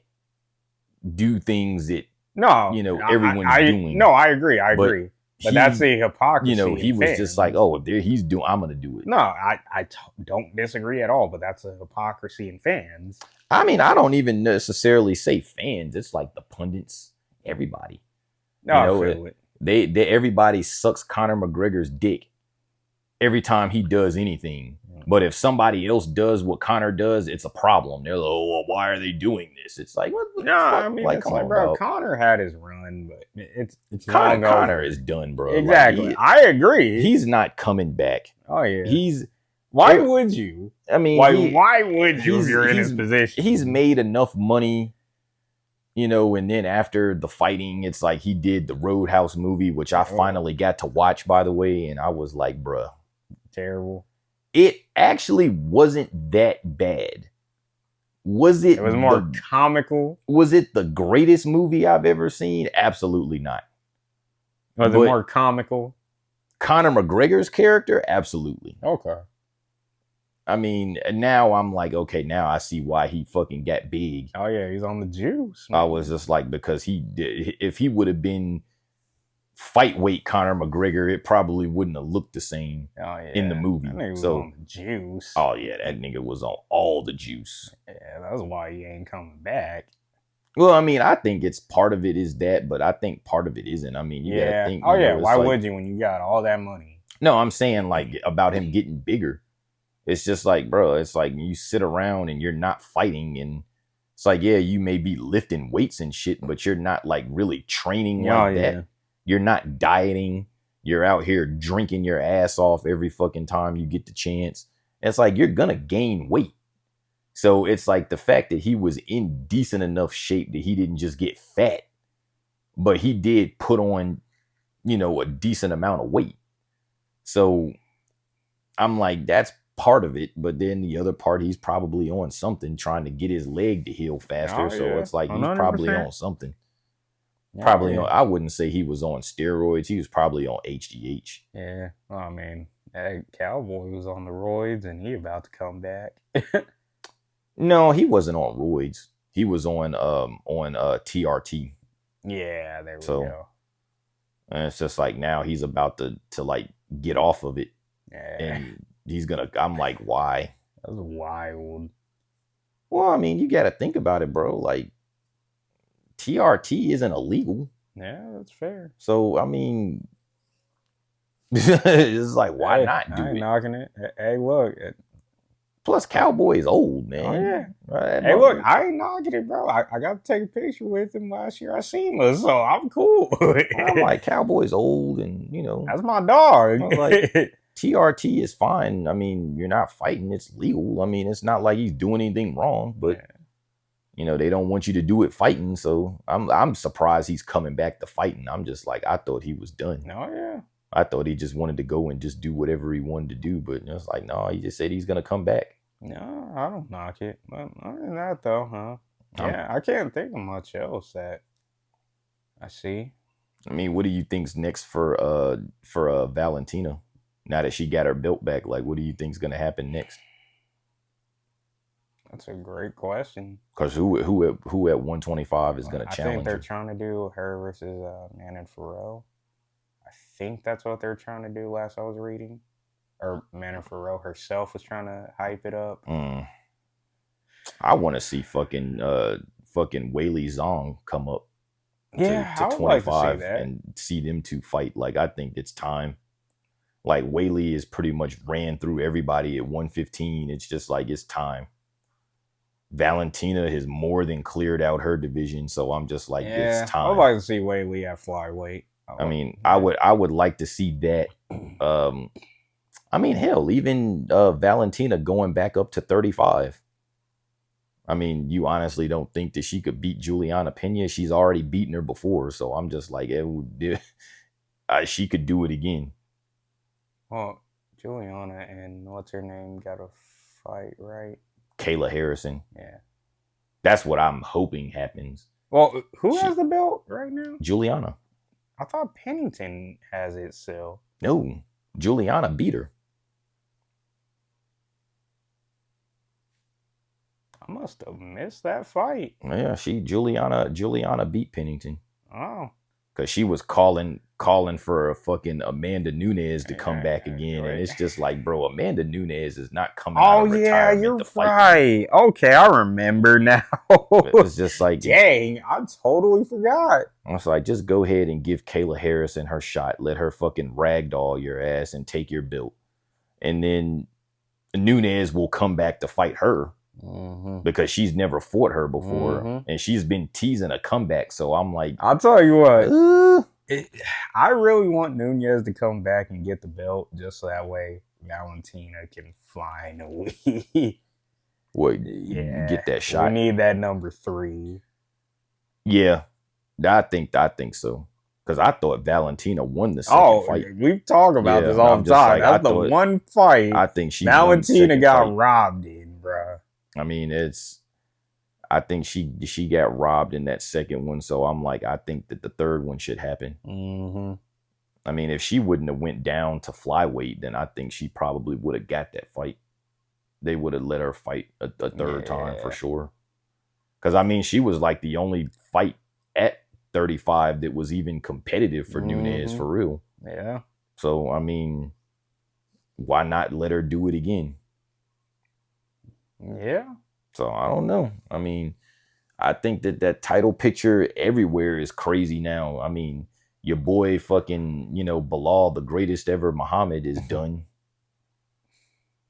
do things that everyone's doing. No, I agree. But that's the hypocrisy. He was just like, oh, if he's doing, I'm gonna do it. No, I don't disagree at all. But that's a hypocrisy in fans. I mean, I don't even necessarily say fans. It's like the pundits, everybody. No, I feel it. They everybody sucks Conor McGregor's dick every time he does anything. But if somebody else does what Connor does, it's a problem. They're like, oh, well, why are they doing this? It's like, what the No, fuck? I mean, Like, it's come like, on, bro, dog. Connor had his run, but it's long Connor over. is done, bro. Exactly. Like, I agree. he's not coming back. Oh yeah. Why would you? I mean, why would you if you're in his position? He's made enough money, you know, and then after the fighting, it's like he did the Roadhouse movie, which I finally got to watch, by the way, and I was like, bruh. Terrible. It actually wasn't that bad. Was it? It was more comical. Was it the greatest movie I've ever seen? Absolutely not. Was it more comical? Conor McGregor's character? Absolutely. Okay. I mean, now I'm like, okay, now I see why he fucking got big. Oh yeah, he's on the juice. Man. I was just like, because he did. If he would have been fight weight Conor McGregor, it probably wouldn't have looked the same in the movie. That nigga was on the juice. Oh yeah, that nigga was on all the juice. Yeah, that's why he ain't coming back. Well, I mean, I think it's part of it is that, but I think part of it isn't. I mean, you gotta think. Why would you when you got all that money? No, I'm saying like about him getting bigger. It's just like, bro, it's like you sit around and you're not fighting, and it's like, yeah, you may be lifting weights and shit, but you're not like really training like that. You're not dieting. You're out here drinking your ass off every fucking time you get the chance. It's like you're gonna gain weight. So it's like the fact that he was in decent enough shape that he didn't just get fat, but he did put on, you know, a decent amount of weight. So I'm like, that's part of it. But then the other part, he's probably on something trying to get his leg to heal faster. So it's like he's 100%. Probably on something. Probably on, I wouldn't say he was on steroids. He was probably on HGH. Yeah. Well, I mean, that Cowboy was on the roids and he about to come back. No, he wasn't on roids. He was on TRT. Yeah, there we go. And it's just like now he's about to like get off of it. Yeah. And he's gonna, I'm like, why? That's wild. Well, I mean, you gotta think about it, bro. Like, TRT isn't illegal. Yeah, that's fair. So I mean, it's like, why not do I ain't it? knocking it. Hey, look. Plus, Cowboy is old, man. Oh yeah. Right, hey, look, I ain't knocking it, bro. I got to take a picture with him last year at SEMA, so I'm cool. I'm like, Cowboy's old, and you know, that's my dog. Like, TRT is fine. I mean, you're not fighting; it's legal. I mean, it's not like he's doing anything wrong, but. Yeah. You know, they don't want you to do it fighting, so I'm surprised he's coming back to fighting. I'm just like, I thought he was done. Oh, yeah. I thought he just wanted to go and just do whatever he wanted to do, but it's like, no, he just said he's going to come back. No, I don't knock it. But other than that, though, yeah, I can't think of much else that I see. I mean, what do you think's next for Valentina? Now that she got her belt back, like, what do you think's going to happen next? That's a great question. Because who at 125 is going to challenge? I think they're trying to do her versus Manon Farrell. I think that's what they're trying to do. Last I was reading, or Manon Farrell herself was trying to hype it up. I want to see fucking Weili Zhang come up. Yeah, to 25 like to see that. And see them two fight. Like, I think it's time. Like, Weili is pretty much ran through everybody at 115. It's just like, it's time. Valentina has more than cleared out her division, so I'm just like, it's time. I would like to see Weili at flyweight. I mean, I would like to see that. I mean, hell, even Valentina going back up to 35. I mean, you honestly don't think that she could beat Juliana Pena? She's already beaten her before, so I'm just like, she could do it again. Well, Juliana and what's her name got a fight, right? Kayla Harrison. Yeah. That's what I'm hoping happens. Well, who has the belt right now? Juliana. I thought Pennington has it still. No, Juliana beat her. I must have missed that fight. Yeah, Juliana beat Pennington. Oh. Because she was calling for a fucking Amanda Nunes to come back again. And it's just like, bro, Amanda Nunes is not coming out of retirement you're to fight. Right. Okay, I remember now. It's just like, dang, I totally forgot. I was like, just go ahead and give Kayla Harrison her shot. Let her fucking ragdoll your ass and take your belt. And then Nunes will come back to fight her Mm-hmm. because she's never fought her before, Mm-hmm. and she's been teasing a comeback. So I'm like, I'll tell you what. uh, I really want Nunez to come back and get the belt, just so that way Valentina can finally. what? Yeah, Get that shot. We need that number 3. Yeah, I think so. Because I thought Valentina won the second fight. We've talked about Yeah, this all I'm the just time. like, That's I the thought- one fight I think she won the Valentina second got fight. robbed in, bro. I mean, I think she got robbed in that second one. So I'm like, I think that the third one should happen. Mm-hmm. I mean, if she wouldn't have went down to flyweight, then I think she probably would have got that fight. They would have let her fight a third time for sure. Because, I mean, she was like the only fight at 35 that was even competitive for Nunes, for real. Yeah. So, I mean, why not let her do it again? Yeah. So, I don't know. I mean, I think that title picture everywhere is crazy now. I mean, your boy fucking, Bilal, the greatest ever Muhammad, is done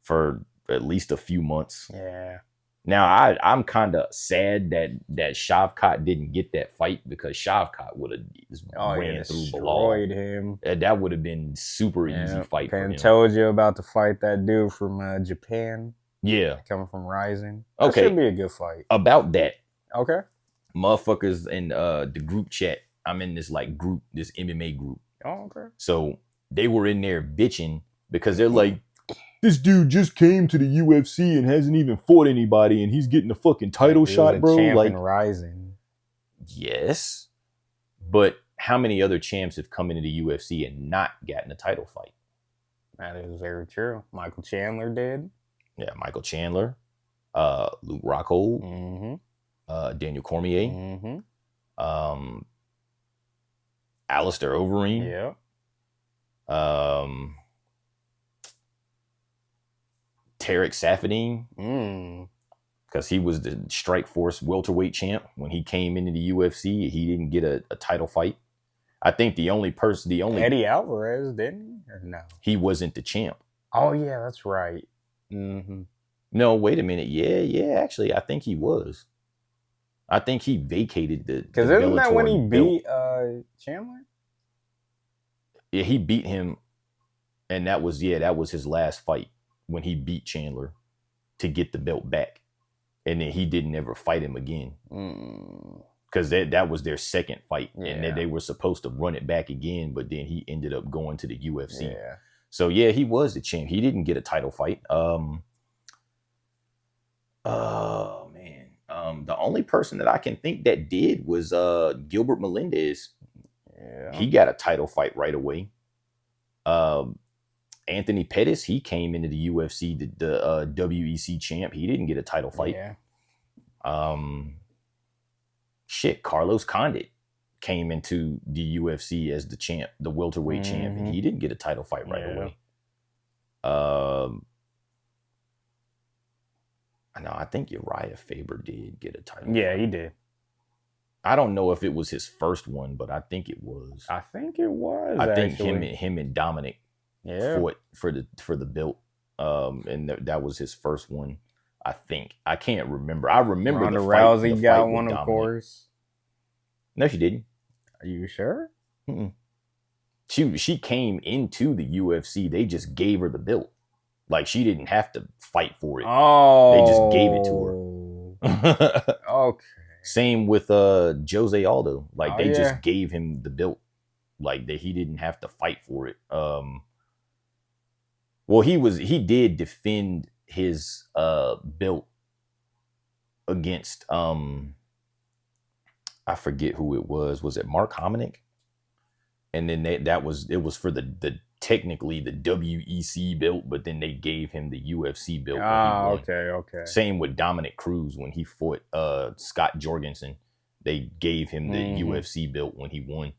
for at least a few months. Yeah. Now, I'm kind of sad that Shavkat didn't get that fight, because Shavkat would have ran through Bilal. Destroyed him. That would have been super easy fight for him. Told you about to fight that dude from Japan. Yeah. Coming from Rising. That Okay. should be a good fight. About that. Okay. Motherfuckers in the group chat. I'm in this group, this MMA group. Oh, okay. So they were in there bitching because they're like, this dude just came to the UFC and hasn't even fought anybody, and he's getting a fucking title shot, bro. Champ in Rising. Yes, but how many other champs have come into the UFC and not gotten a title fight? That is very true. Michael Chandler did. Yeah, Michael Chandler, Luke Rockhold, Mm-hmm. Daniel Cormier, Mm-hmm. Alistair Overeem. Yeah. Tarek Safadine, because he was the Strikeforce welterweight champ when he came into the UFC. He didn't get a title fight. I think the only Eddie Alvarez, didn't he? Or no? He wasn't the champ. Oh yeah, that's right. Mm-hmm. No, wait a minute. Yeah. Actually, I think he was. I think he vacated the. Because isn't that when he beat Chandler? Yeah, he beat him, and that was his last fight, when he beat Chandler to get the belt back. And then he didn't ever fight him again. Because that was their second fight. Yeah. And then they were supposed to run it back again, but then he ended up going to the UFC. Yeah. So, yeah, he was the champ. He didn't get a title fight. Oh, man. The only person that I can think that did was Gilbert Melendez. Yeah. He got a title fight right away. Anthony Pettis, he came into the UFC, the WEC champ. He didn't get a title fight. Yeah. Carlos Condit came into the UFC as the champ, the welterweight champ, and he didn't get a title fight right away. No, I think Uriah Faber did get a title. Yeah, fight. he did. I don't know if it was his first one, but I think it was. I think it was. I think him and Dominic fought for the belt, and that was his first one. I think. I can't remember. I remember Ronda the fight. Rousey got one, of course. No, she didn't. Are you sure? Mm-mm. She came into the UFC. They just gave her the belt. Like, she didn't have to fight for it. Oh, they just gave it to her. Okay. Same with Jose Aldo. Like, they just gave him the belt. Like, he didn't have to fight for it. Well, he did defend his belt against I forget who it was. Was it Mark Hominick? And then it was for the technically the WEC belt, but then they gave him the UFC belt. Okay. Same with Dominic Cruz when he fought Scott Jorgensen. They gave him the UFC belt when he won.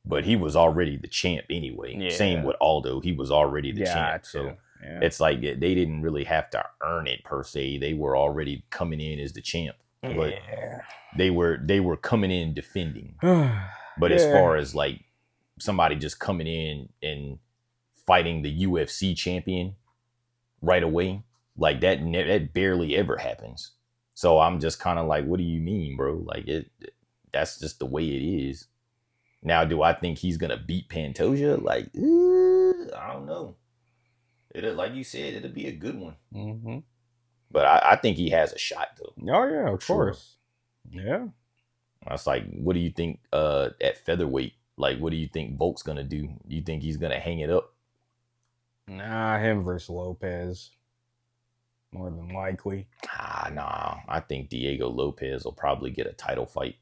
But he was already the champ anyway. Yeah. Same with Aldo. He was already the champ. So it's like they didn't really have to earn it per se. They were already coming in as the champ. But they were coming in defending. But as far as like somebody just coming in and fighting the UFC champion, right away. Like that barely ever happens. So I'm just kind of like, what do you mean, bro? Like that's just the way it is. Now, do I think he's gonna beat Pantoja? Like, I don't know. It'll, like you said, it'll be a good one. Mm-hmm. But I think he has a shot though. Oh yeah, of course. Yeah. That's like, what do you think at featherweight? Like, what do you think Volk's gonna do? You think he's gonna hang it up? Nah, him versus Lopez. More than likely. Nah. I think Diego Lopez will probably get a title fight.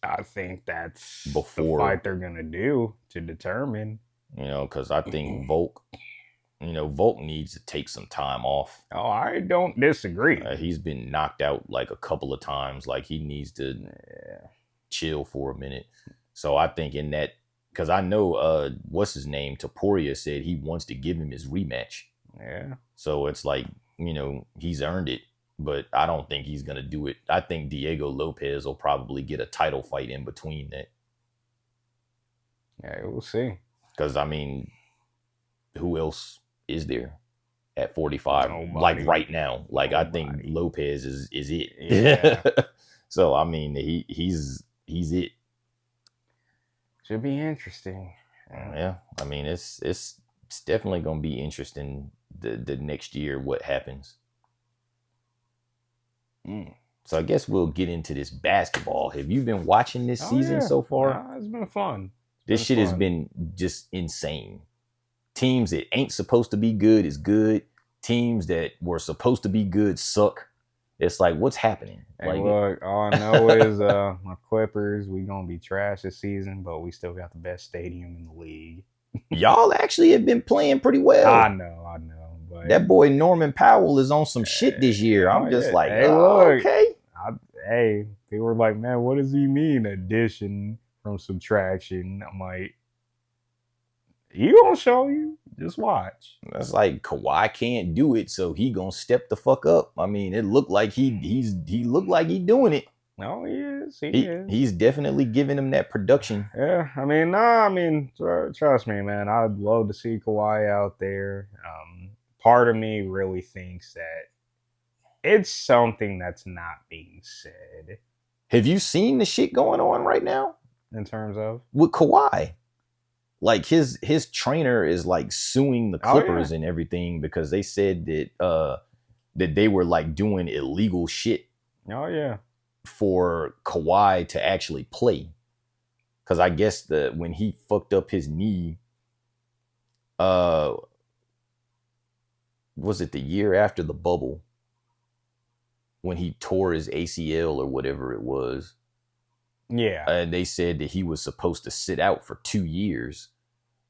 I think that's Before the fight they're gonna do to determine. You know, because I think Volk needs to take some time off. Oh, I don't disagree. He's been knocked out like a couple of times. Like he needs to chill for a minute. So I think in that, because I know what's his name, Topuria said he wants to give him his rematch. Yeah. So it's like, he's earned it, but I don't think he's gonna do it. I think Diego Lopez will probably get a title fight in between that. Yeah, we'll see. Because who else is there at 45? Nobody. Like right now. Like Nobody. I think Lopez is it. Yeah. So he's it. Should be interesting. Yeah. It's definitely gonna be interesting the next year what happens. So I guess we'll get into this basketball. Have you been watching this season so far? It's been fun. This shit has been just insane. Teams that ain't supposed to be good is good. Teams that were supposed to be good suck. It's like, what's happening? Hey, like, look, all I know is my Clippers, we gonna be trash this season, but we still got the best stadium in the league. Y'all actually have been playing pretty well. I know. But that boy Norman Powell is on some shit this year. I'm just like, hey, look, okay. People were like, man, what does he mean addition from subtraction? I'm like, he gonna show you. Just watch. That's like Kawhi can't do it, so he gonna step the fuck up. It looked like he looked like he doing it. No, he is. He is. He's definitely giving him that production. Yeah, trust me, man. I'd love to see Kawhi out there. Part of me really thinks that it's something that's not being said. Have you seen the shit going on right now? In terms of? With Kawhi. Like his trainer is like suing the Clippers and everything because they said that they were like doing illegal shit. Oh yeah. For Kawhi to actually play. Because I guess when he fucked up his knee, was it the year after the bubble when he tore his ACL or whatever it was? Yeah. And they said that he was supposed to sit out for 2 years,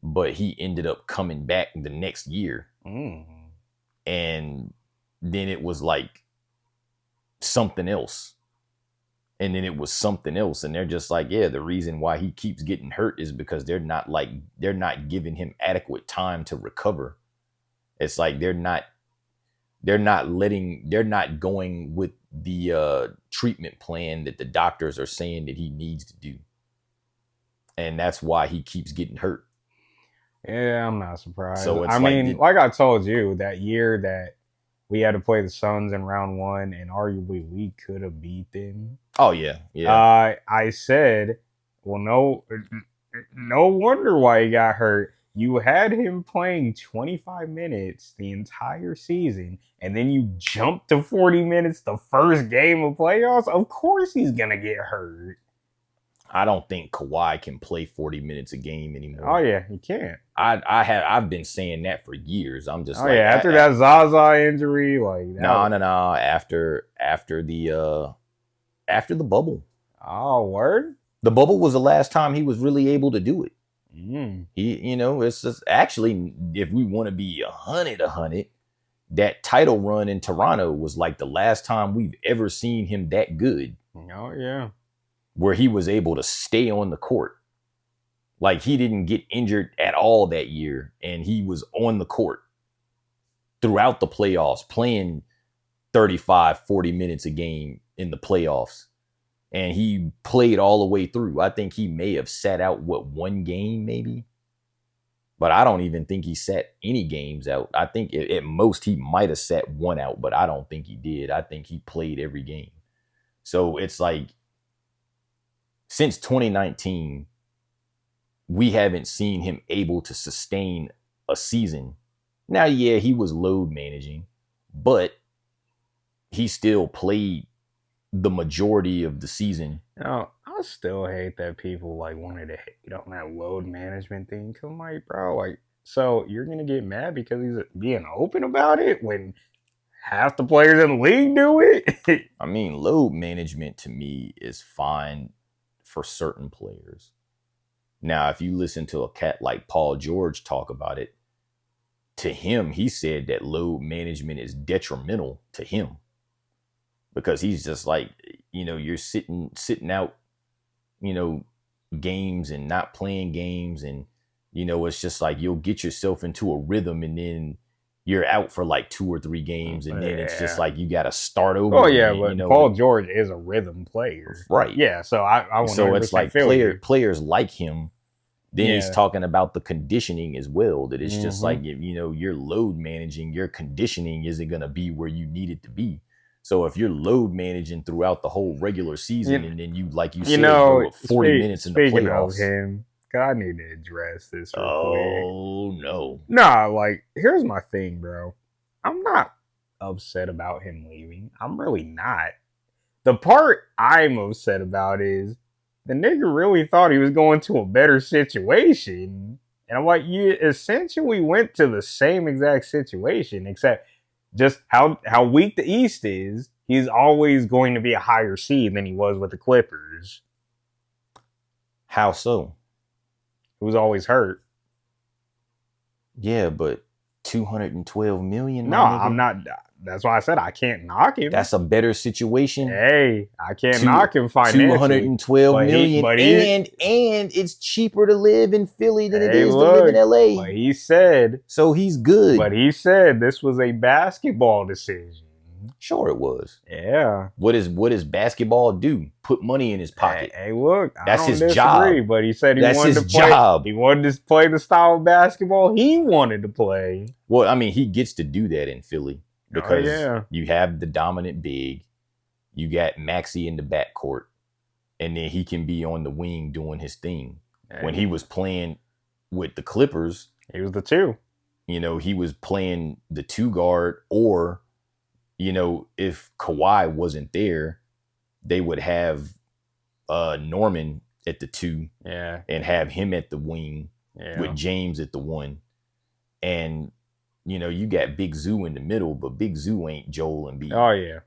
but he ended up coming back the next year. And then it was like something else. And then it was something else. And they're just like, yeah, the reason why he keeps getting hurt is because they're not giving him adequate time to recover. It's like they're not going with the treatment plan that the doctors are saying that he needs to do. And that's why he keeps getting hurt. Yeah, I'm not surprised. So it's like I told you, that year that we had to play the Suns in round 1 and arguably we could have beat them. Oh, yeah. Yeah. I said, well, no wonder why he got hurt. You had him playing 25 minutes the entire season, and then you jumped to 40 minutes the first game of playoffs. Of course he's going to get hurt. I don't think Kawhi can play 40 minutes a game anymore. Oh, yeah, he can't. I've been saying that for years. I'm just after that Zaza injury, like that. No. After the bubble. Oh, word? The bubble was the last time he was really able to do it. It's just actually, if we want to be 100, that title run in Toronto was like the last time we've ever seen him that good. Oh, yeah. Where he was able to stay on the court. Like he didn't get injured at all that year. And he was on the court throughout the playoffs, playing 35, 40 minutes a game in the playoffs. And he played all the way through. I think he may have sat out, one game maybe? But I don't even think he sat any games out. I think at most he might have sat one out, but I don't think he did. I think he played every game. So it's like, since 2019, we haven't seen him able to sustain a season. Now, yeah, he was load managing, but he still played the majority of the season. I still hate that people like wanted to hate on that load management thing. Cause I'm like, bro, like, so you're gonna get mad because he's being open about it when half the players in the league do it? I mean, load management to me is fine for certain players. Now, if you listen to a cat like Paul George talk about it, to him, he said that load management is detrimental to him because he's just like, you're sitting out, games and not playing games. And, it's just like you'll get yourself into a rhythm and then you're out for like 2 or 3 games. And then it's just like you got to start over. Oh, yeah, but Paul George is a rhythm player. Right. Yeah, so I want to So it's like players like him. Then he's talking about the conditioning as well, that it's just like, you're load managing, your conditioning isn't going to be where you need it to be. So if you're load managing throughout the whole regular season and then you, like you said, go 40 minutes in the playoffs. Of him, I need to address this real quick. No. Nah, like, here's my thing, bro. I'm not upset about him leaving. I'm really not. The part I'm upset about is the nigga really thought he was going to a better situation. And I'm like, you essentially went to the same exact situation, except just how weak the East is. He's always going to be a higher seed than he was with the Clippers. How so? He was always hurt. Yeah, but 212 million. No, I'm not. That's why I said I can't knock him. That's a better situation. Hey, I can't knock him financially. 212 million, and it's cheaper to live in Philly than it is to live in LA. But he said, so he's good. But he said this was a basketball decision. Sure, it was. Yeah. What does basketball do? Put money in his pocket. Hey, look, that's I don't his job. But he said that's wanted his to play. Job. He wanted to play the style of basketball he wanted to play. Well, I mean, he gets to do that in Philly because you have the dominant big, you got Maxey in the backcourt, and then he can be on the wing doing his thing. Hey. When he was playing with the Clippers, he was the 2. He was playing the 2 guard, or if Kawhi wasn't there, they would have Norman at the 2 and have him at the wing with James at the 1. And, you got Big Zoo in the middle, but Big Zoo ain't Joel Embiid. Oh, yeah.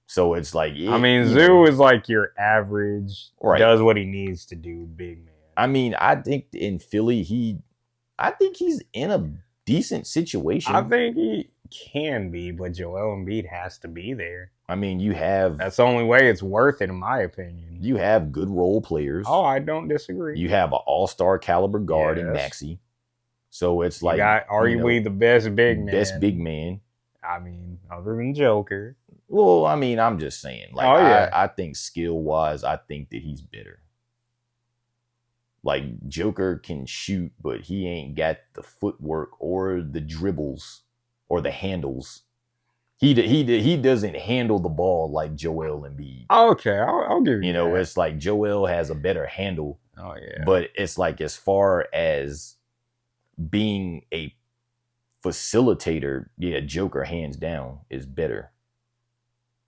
So it's like... Zoo is like your average, does what he needs to do, big man. I mean, I think in Philly, he's in a decent situation. I think he can be, but Joel Embiid has to be there. I mean, that's the only way it's worth it, in my opinion. You have good role players. Oh, I don't disagree. You have an all-star caliber guard in Maxey. So it's like, arguably the best big man. Best big man. I mean, other than Joker. Well, I mean, I'm just saying. Like, I think skill-wise, I think that he's better. Like, Joker can shoot, but he ain't got the footwork or the dribbles or the handles. He doesn't handle the ball like Joel Embiid. Okay, I'll give you that. It's like Joel has a better handle. Oh, yeah. But it's like, as far as being a facilitator, Joker hands down is better.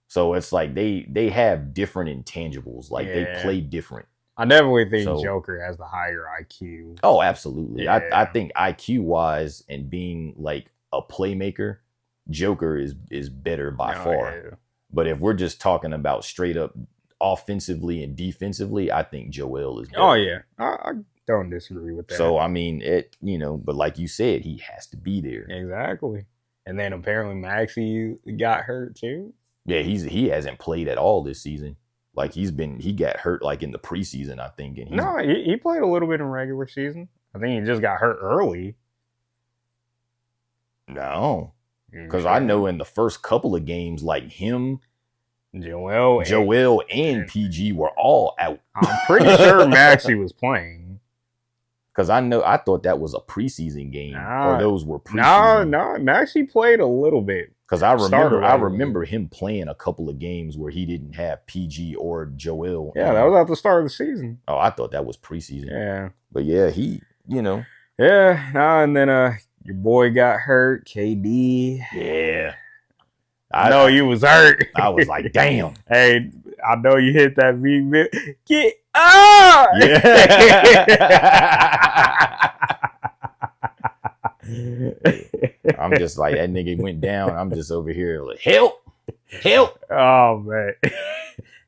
So it's like they have different intangibles. Like, they play different. I definitely think Joker has the higher IQ. Oh, absolutely. Yeah. I think IQ wise and being like a playmaker, Joker is better by far. Yeah. But if we're just talking about straight up offensively and defensively, I think Joel is better. Oh, yeah. I don't disagree with that. So, I mean, but like you said, he has to be there. Exactly. And then apparently Maxey got hurt too. Yeah, he hasn't played at all this season. Like, he got hurt like in the preseason, I think. And no, he played a little bit in regular season. I think he just got hurt early. No. Because I know in the first couple of games, like him, Joel and PG were all out. I'm pretty sure Maxey was playing. Because I thought that was a preseason game, or those were preseason. preseason. Max, he played a little bit. Because I remember him playing a couple of games where he didn't have PG or Joel. Yeah, that was at the start of the season. Oh, I thought that was preseason. Yeah. But yeah, he, Yeah, and then your boy got hurt, KD. Yeah. I know you was hurt. I was like, damn. Hey, I know you hit that big bit. Get up! I'm just like, that nigga went down. I'm just over here like, help. Oh, man.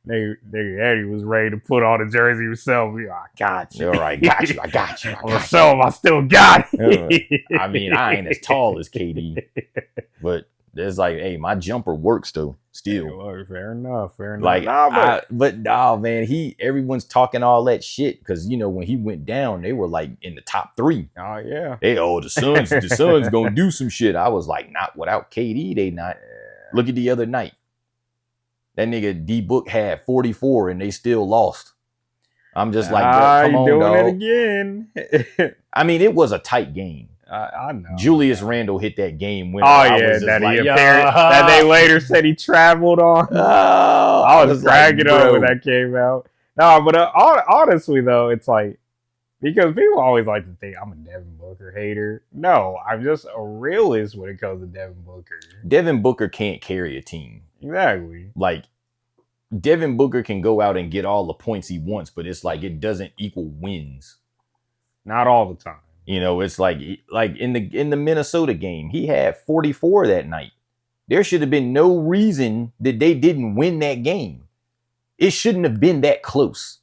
Nigga Eddie was ready to put on the jersey himself. I got you. All right, got you. I'm going to show him I still got it. I mean, I ain't as tall as KD, but there's like, hey, my jumper works though. Still, fair enough. Like, but man, everyone's talking all that shit because when he went down, they were like in the top 3. Oh yeah. The Suns gonna do some shit. I was like, not without KD, they not. Look at the other night. That nigga D Book had 44 and they still lost. I'm just like, come on, doing dog. It again. I mean, it was a tight game. I know. Julius Randle hit that game winner. Oh yeah, that they later said he traveled on. Oh, I was bragging on when that came out. No, but honestly though, it's like because people always like to think I'm a Devin Booker hater. No, I'm just a realist when it comes to Devin Booker. Devin Booker can't carry a team. Exactly. Like Devin Booker can go out and get all the points he wants, but it's like it doesn't equal wins. Not all the time. It's like in the Minnesota game, he had 44 that night. There should have been no reason that they didn't win that game. It shouldn't have been that close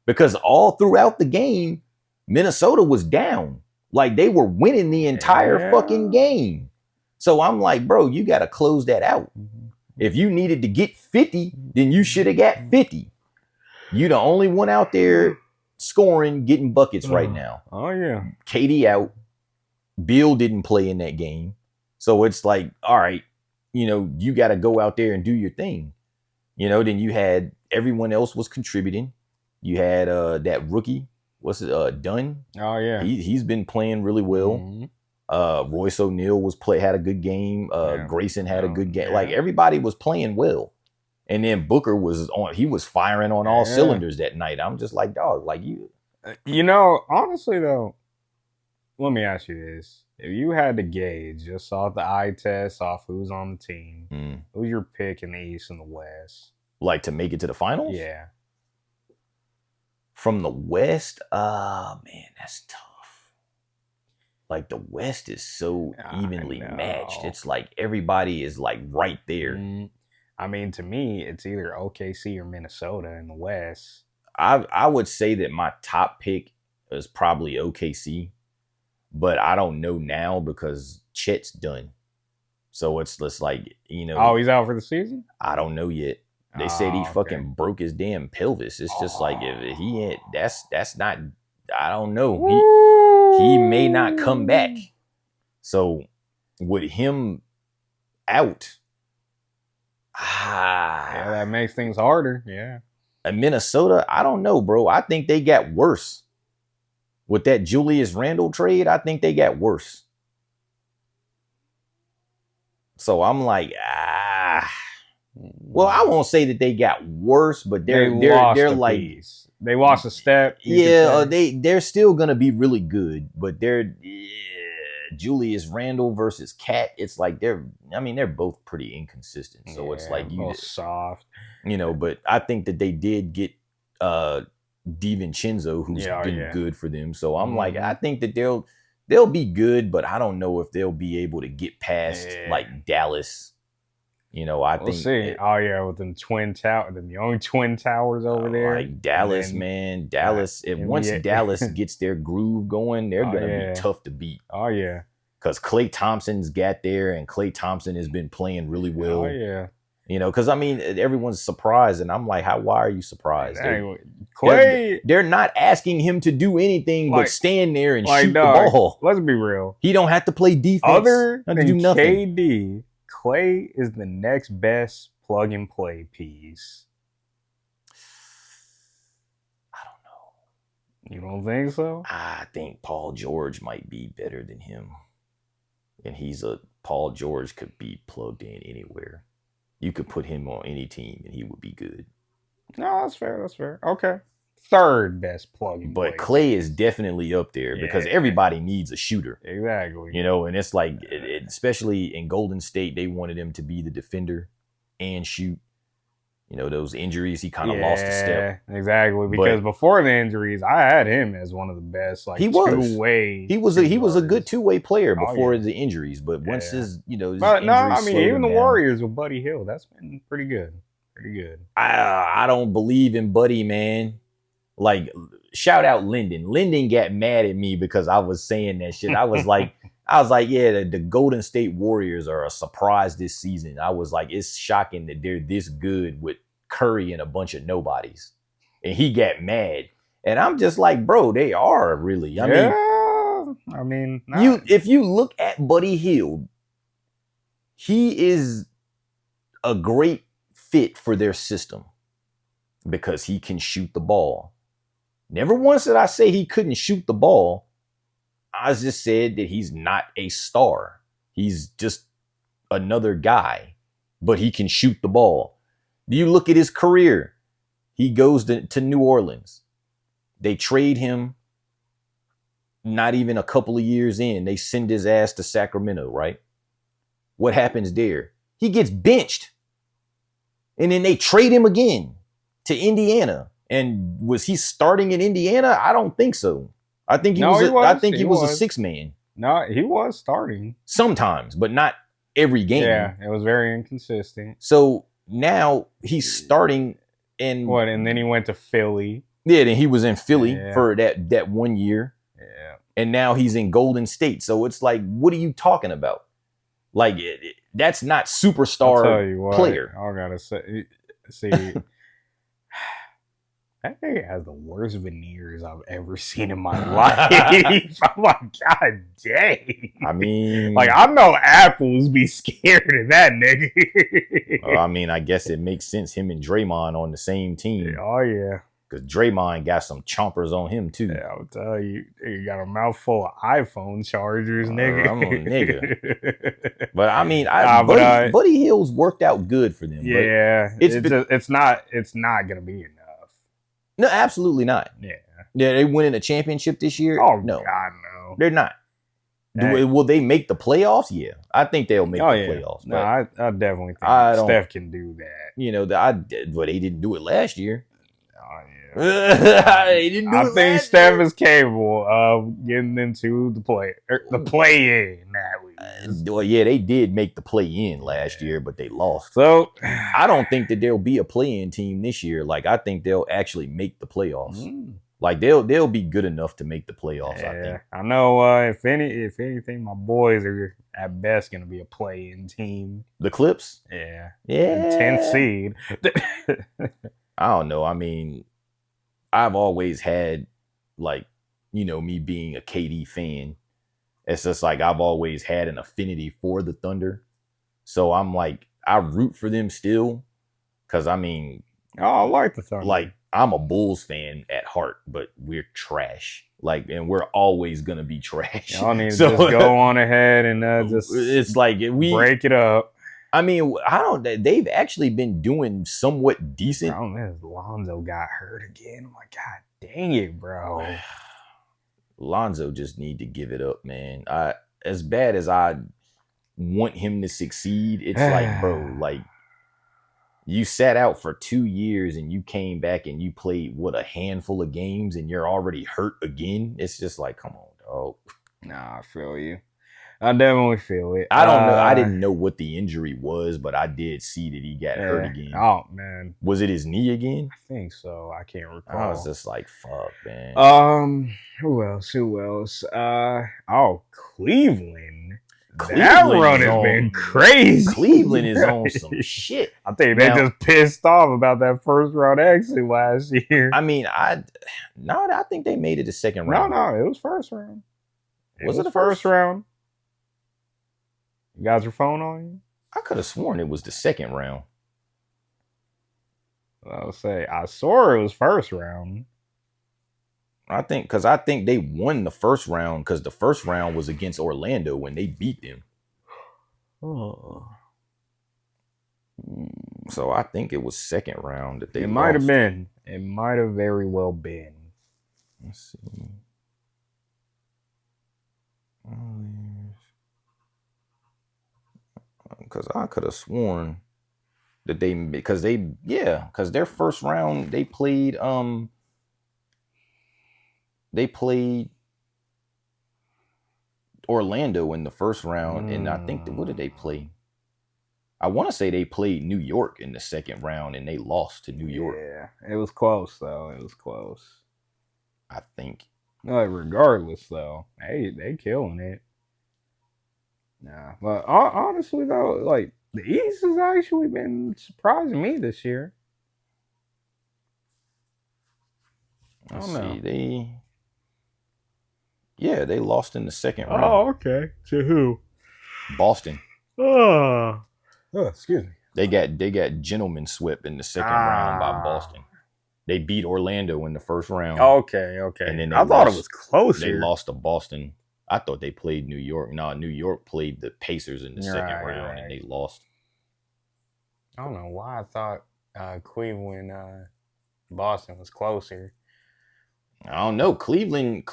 because all throughout the game, Minnesota was down. Like they were winning the entire fucking game. So I'm like, bro, you got to close that out. If you needed to get 50, then you should have got 50. You the only one out there scoring, getting buckets right now. Oh yeah. KD out. Bill didn't play in that game. So it's like, all right, you got to go out there and do your thing. Then you had everyone else was contributing. You had that rookie, what's it, Dunn? Oh yeah. He's been playing really well. Mm-hmm. Royce O'Neal had a good game. Grayson had a good game. Like everybody was playing well. And then Booker he was firing on all cylinders that night. I'm just like, dog, like you. Honestly though, let me ask you this. If you had to gauge just off the eye test, off who's on the team, who's your pick in the East and the West? Like to make it to the finals? Yeah. From the West? Man, that's tough. Like the West is so evenly matched. It's like everybody is like right there. I mean, to me, it's either OKC or Minnesota in the West. I would say that my top pick is probably OKC, but I don't know now because Chet's done. So it's just like, Oh, he's out for the season? I don't know yet. They said he fucking broke his damn pelvis. It's just like if he ain't, that's not. I don't know. He may not come back. So with him out. Yeah, that makes things harder. Yeah. And Minnesota, I don't know, bro. I think they got worse. With that Julius Randle trade, I think they got worse. So I'm like, Well, I won't say that they got worse, but they're like piece. They lost a step. Yeah, they're still gonna be really good, but Julius Randle versus Cat, it's like they're both pretty inconsistent. So it's like soft. But I think that they did get DiVincenzo, who's been good for them. So I'm like, I think that they'll be good, but I don't know if they'll be able to get past like Dallas. I think. We'll see. With them twin towers, the only twin towers over there. Like Dallas, man. Dallas. Once Dallas gets their groove going, they're gonna be tough to beat. Oh yeah. Because Klay Thompson's got there, and Klay Thompson has been playing really well. Oh yeah. Because everyone's surprised, and I'm like, why are you surprised? Klay, they're not asking him to do anything but stand there and shoot the ball. Let's be real. He don't have to play defense. Other than do nothing. KD, Klay is the next best plug and play piece. I You don't think so? I think Paul George might be better than him. And Paul George could be plugged in anywhere. You could put him on any team and he would be good. No, that's fair. That's fair. Okay. Third best plug-in. But Clay is definitely up there because everybody needs a shooter. Exactly. You know, and it's like, especially in Golden State, they wanted him to be the defender and shoot. You know, those injuries, he kind of lost a step. Exactly. Because before the injuries, I had him as one of the best, like, two-way. He was a good two-way player before the injuries, but once his, you know, his even the Warriors with Buddy Hield, that's been pretty good. Pretty good. I don't believe in Buddy, man. Like, shout out Lyndon. Lyndon got mad at me because I was saying that shit. I was like, yeah, the Golden State Warriors are a surprise this season. I was like, it's shocking that they're this good with Curry and a bunch of nobodies. And he got mad. And I'm just like, bro, they are really. If you look at Buddy Hield, he is a great fit for their system because he can shoot the ball. Never once did I say he couldn't shoot the ball. I just said that he's not a star. He's just another guy, but he can shoot the ball. Do you look at his career? He goes to New Orleans. They trade him not even a couple of years in. They send his ass to Sacramento, right? What happens there? He gets benched. And then they trade him again to Indiana. And was he starting in Indiana? I don't think so. I think he was a six man. No, he was starting sometimes, but not every game. Yeah, it was very inconsistent. So now he's starting and then he went to Philly. Yeah, then he was in Philly for that 1 year. Yeah. And now he's in Golden State. So it's like, what are you talking about? Like, that's not superstar player. I gotta say, that nigga has the worst veneers I've ever seen in my life. I'm like, God dang. I mean, like, I know apples be scared of that nigga. I mean, I guess it makes sense him and Draymond on the same team. Oh, yeah. Because Draymond got some chompers on him, too. Yeah, I'll tell you. He got a mouthful of iPhone chargers, nigga. I'm a nigga. But, I mean, Buddy Hield's worked out good for them. Yeah. It's not going to be enough. No, absolutely not. Yeah. Yeah, they winning a championship this year? Oh, no. God, no. They're not. Will they make the playoffs? Yeah. I think they'll make the playoffs. No, I definitely think Steph can do that. You know, but they didn't do it last year. Oh, yeah. They didn't do it I think Steph is capable of getting into the play-in at least. Well, yeah, they did make the play-in last year, but they lost. So I don't think that there'll be a play-in team this year. Like, I think they'll actually make the playoffs. Like, they'll be good enough to make the playoffs, I think. I know if anything, my boys are at best going to be a play-in team. The Clips? Yeah. 10th seed. I don't know. I mean, I've always had, like, you know, me being a KD fan. It's just like I've always had an affinity for the Thunder. So I'm like, I root for them still. Because, I mean... Oh, I like the Thunder. Like, I'm a Bulls fan at heart, but we're trash. Like, and we're always going to be trash. Y'all need to just go on ahead and just... It's like, break it up. I mean, they've actually been doing somewhat decent. Oh, man, Lonzo got hurt again. I'm like, God dang it, bro. Lonzo just need to give it up, man. As bad as I want him to succeed, it's like, bro, like, you sat out for 2 years and you came back and you played, a handful of games and you're already hurt again? It's just like, come on, dog. Nah, I feel you. I definitely feel it. I don't know. I didn't know what the injury was, but I did see that he got hurt again. Oh, man. Was it his knee again? I think so. I can't recall. I was just like, fuck, man. Who else? Cleveland. That run has been crazy. Cleveland is on some shit. I think they just pissed off about that first round exit last year. I mean, I think they made it the second round. No, it was first round. Was it the first round? You got your phone on you? I could have sworn it was the second round. I'll say I saw it was first round. I think they won the first round because the first round was against Orlando when they beat them. Oh. So I think it was second round that they It lost. might have been. It might have very well been. Let's see. Because I could have sworn that because their first round they played Orlando in the first round, and I think what did they play? I want to say they played New York in the second round, and they lost to New York. Yeah, it was close though. It was close. I think. No, regardless though, they killing it. Nah, but honestly though, like the East has actually been surprising me this year. I don't know. They lost in the second round. Oh, okay. To who? Boston. Oh, excuse me. They got gentlemen swept in the second round by Boston. They beat Orlando in the first round. Okay. And then I thought it was closer. They lost to Boston. I thought they played New York. No, New York played the Pacers in the second round, and they lost. I don't know why I thought Cleveland, Boston was closer. I don't know. Cleveland,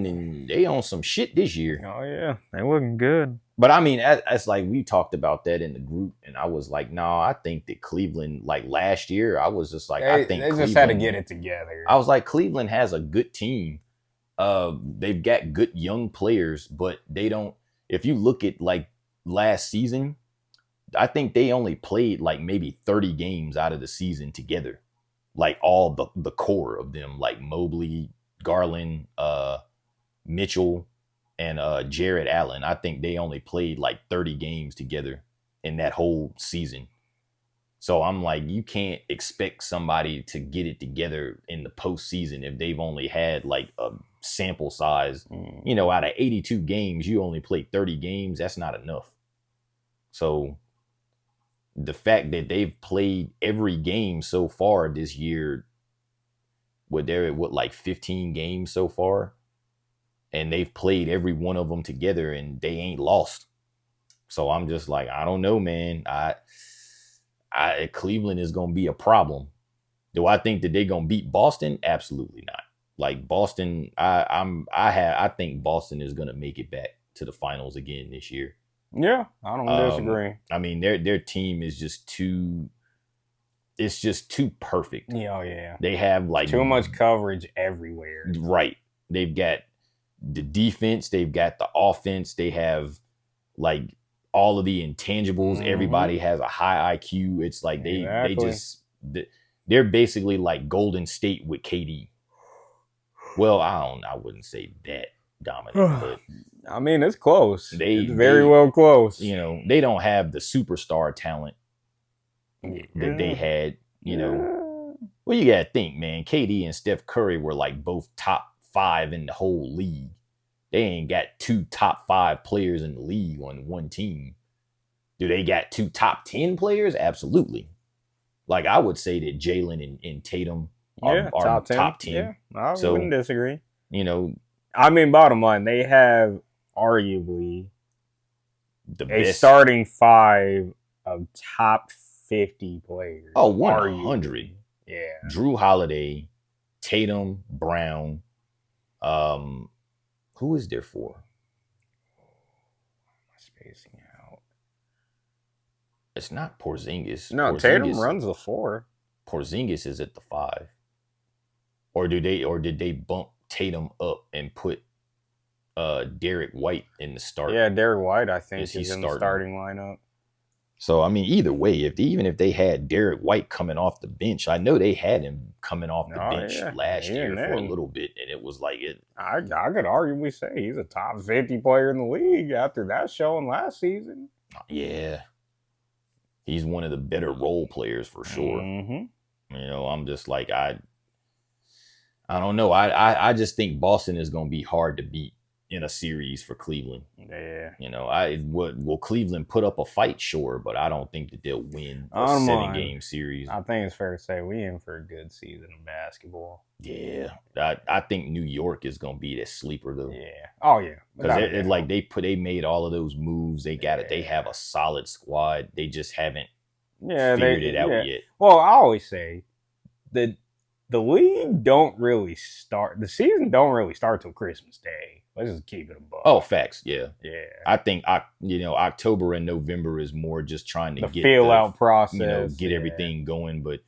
and they on some shit this year. Oh yeah, they looking good. But I mean, that's like we talked about that in the group, and I was like, no, I think that Cleveland, like last year, I was just like, I think they Cleveland, just had to get it together. I was like, Cleveland has a good team. They've got good young players, but they don't. If you look at like last season, I think they only played like maybe 30 games out of the season together. Like all the core of them, like Mobley, Garland, Mitchell, and Jared Allen. I think they only played like 30 games together in that whole season. So I'm like, you can't expect somebody to get it together in the postseason if they've only had like a sample size. Out of 82 games, you only played 30 games. That's not enough. So the fact that they've played every game so far this year, they're at like 15 games so far, and they've played every one of them together and they ain't lost. So I'm just like, I don't know, man. Cleveland is going to be a problem. Do I think that they're going to beat Boston? Absolutely not. Like Boston, I think Boston is going to make it back to the finals again this year. Yeah, I don't disagree. I mean, their team is just too. It's just too perfect. Yeah. They have like too much coverage everywhere. Right. They've got the defense. They've got the offense. They have like all of the intangibles. Mm-hmm. Everybody has a high IQ. It's like they're basically like Golden State with KD. Well, I wouldn't say that dominant, but I mean, it's close. It's very well close. They don't have the superstar talent that they had, Well, you got to think, man, KD and Steph Curry were like both top 5 in the whole league. They ain't got 2 top 5 players in the league on one team. Do they got 2 top 10 players? Absolutely. Like I would say that Jalen and Tatum are top 10. Yeah, I wouldn't disagree. I mean, bottom line, they have arguably the best starting 5 of top 50 players. Oh, 100. Yeah. Drew Holiday, Tatum, Brown. Who is there for? Spacing out. It's not Porzingis. No, Tatum runs the 4. Porzingis is at the 5. Or did they bump Tatum up and put Derek White in the start? Yeah, Derek White, I think, is in the starting lineup. So, I mean, either way, even if they had Derek White coming off the bench, I know they had him coming off the bench last year for a little bit, and it was like it. I could arguably say he's a top 50 player in the league after that showing last season. Yeah. He's one of the better role players for sure. Mm-hmm. I'm just like, I don't know. I just think Boston is going to be hard to beat. in a series for Cleveland. Yeah. You know, will Cleveland put up a fight? Sure, but I don't think that they'll win a 7-game series. I think it's fair to say we in for a good season of basketball. Yeah, I think New York is gonna be the sleeper though. Yeah. Oh yeah. Because like they made all of those moves. They got it. They have a solid squad. They just haven't figured it out yet. Well, I always say that the league don't really start. The season don't really start till Christmas Day. Let's just keep it above. Oh, facts. Yeah. Yeah. I think October and November is more just trying to get feel out process. Get everything going. But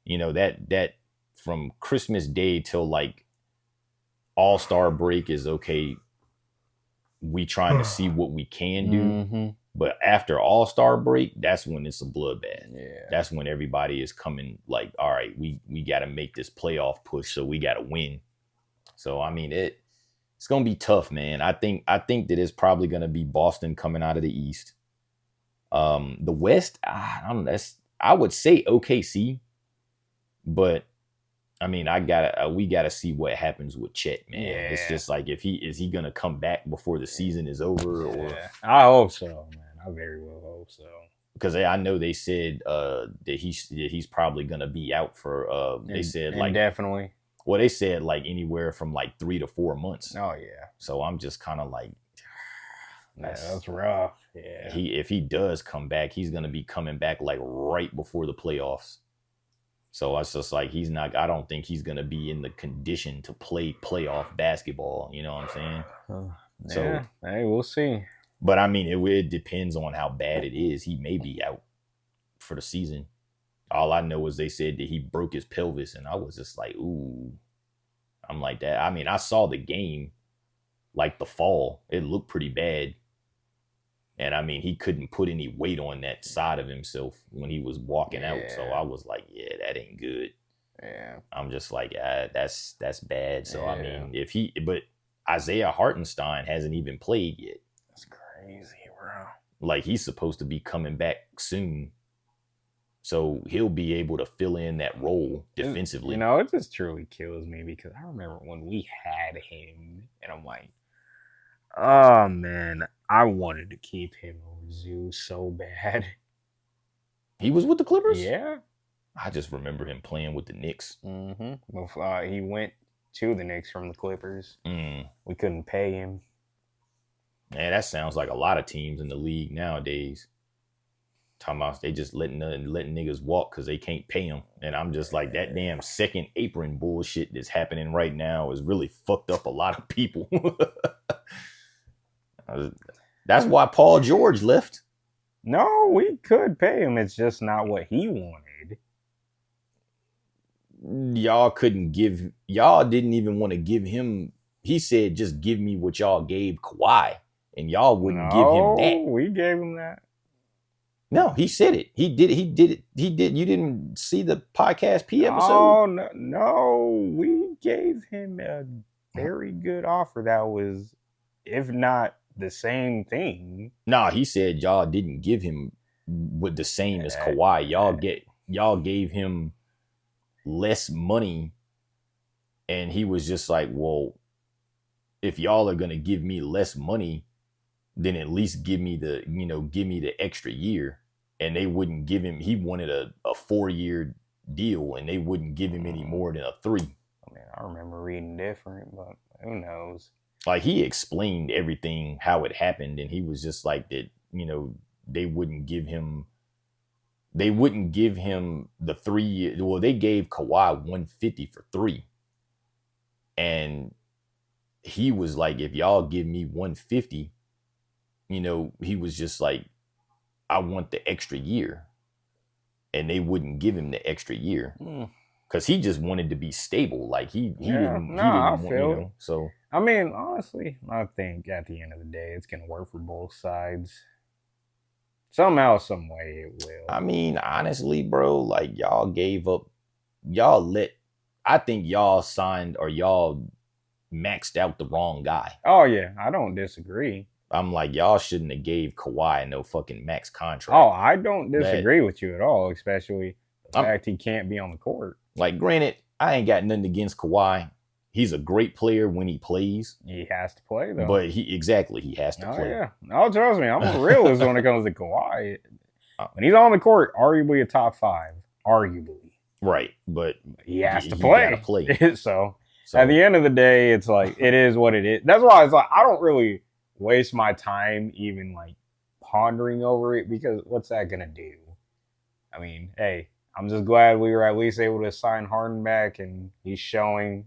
that from Christmas Day till like All-Star break is okay. We trying to see what we can do. Mm-hmm. But after All-Star break, that's when it's a bloodbath. Yeah. That's when everybody is coming like, all right, we got to make this playoff push, so we got to win. So I mean, it's gonna be tough, man. I think that it's probably gonna be Boston coming out of the East. The West, I don't know. I would say OKC, but I mean, we gotta see what happens with Chet, man. Yeah. It's just like is he gonna come back before the season is over? Or I hope so, man. I very well hope so. Because I know they said that he's probably gonna be out for they said like indefinitely. Well, they said like anywhere from like 3 to 4 months. Oh yeah. So I'm just kind of like, that's rough. Yeah. If he does come back, he's gonna be coming back like right before the playoffs. So it's just like I don't think he's gonna be in the condition to play playoff basketball. You know what I'm saying? So hey, we'll see. But I mean, it depends on how bad it is. He may be out for the season. All I know is they said that he broke his pelvis, and I was just like, ooh. I'm like that. I mean, I saw the game, like the fall. It looked pretty bad. And I mean, he couldn't put any weight on that side of himself when he was walking out. So I was like, yeah, that ain't good. Yeah. I'm just like, that's bad. So I mean, but Isaiah Hartenstein hasn't even played yet. That's crazy, bro. Like, he's supposed to be coming back soon. So he'll be able to fill in that role defensively. You know, it just truly kills me because I remember when we had him, and I'm like, oh man, I wanted to keep him over Zeus so bad. He was with the Clippers? Yeah. I just remember him playing with the Knicks. Mm-hmm. Before, he went to the Knicks from the Clippers. We couldn't pay him. Man, that sounds like a lot of teams in the league nowadays. Talking about they just letting niggas walk because they can't pay them. And I'm just like, that damn second apron bullshit that's happening right now is really fucked up a lot of people. That's why Paul George left. No, we could pay him. It's just not what he wanted. Y'all didn't even want to give him. He said, just give me what y'all gave Kawhi. And y'all wouldn't give him that. We gave him that. No, he said it. He did it. You didn't see the podcast P episode? Oh, no. We gave him a very good offer that was, if not the same thing. Nah, he said y'all didn't give him with the same as Kawhi. Y'all gave him less money. And he was just like, well, if y'all are going to give me less money, then at least give me the extra year. And they wouldn't give him, he wanted a 4-year deal, and they wouldn't give him any more than a 3. I mean, I remember reading different, but who knows? Like, he explained everything, how it happened, and he was just like that, they wouldn't give him the 3 year. Well, they gave Kawhi $150 for 3. And he was like, if y'all give me $150, he was just like, I want the extra year. And they wouldn't give him the extra year. Because he just wanted to be stable. Like, he didn't want, so. I mean, honestly, I think at the end of the day, it's going to work for both sides. Somehow, some way it will. I mean, honestly, bro, like, y'all gave up, I think y'all signed or y'all maxed out the wrong guy. Oh, yeah, I don't disagree. I'm like, y'all shouldn't have gave Kawhi no fucking max contract. Oh, I don't disagree with you at all, especially the fact he can't be on the court. Like, granted, I ain't got nothing against Kawhi. he's a great player when he plays. He has to play though. But he has to play. Yeah. No, trust me, I'm a realist when it comes to Kawhi. When he's on the court, arguably a top 5, arguably. Right, but he has to play. Gotta play. So at the end of the day, it's like it is what it is. That's why it's like I don't really waste my time even like pondering over it, because what's that gonna do? I mean, hey, I'm just glad we were at least able to sign Harden back, and he's showing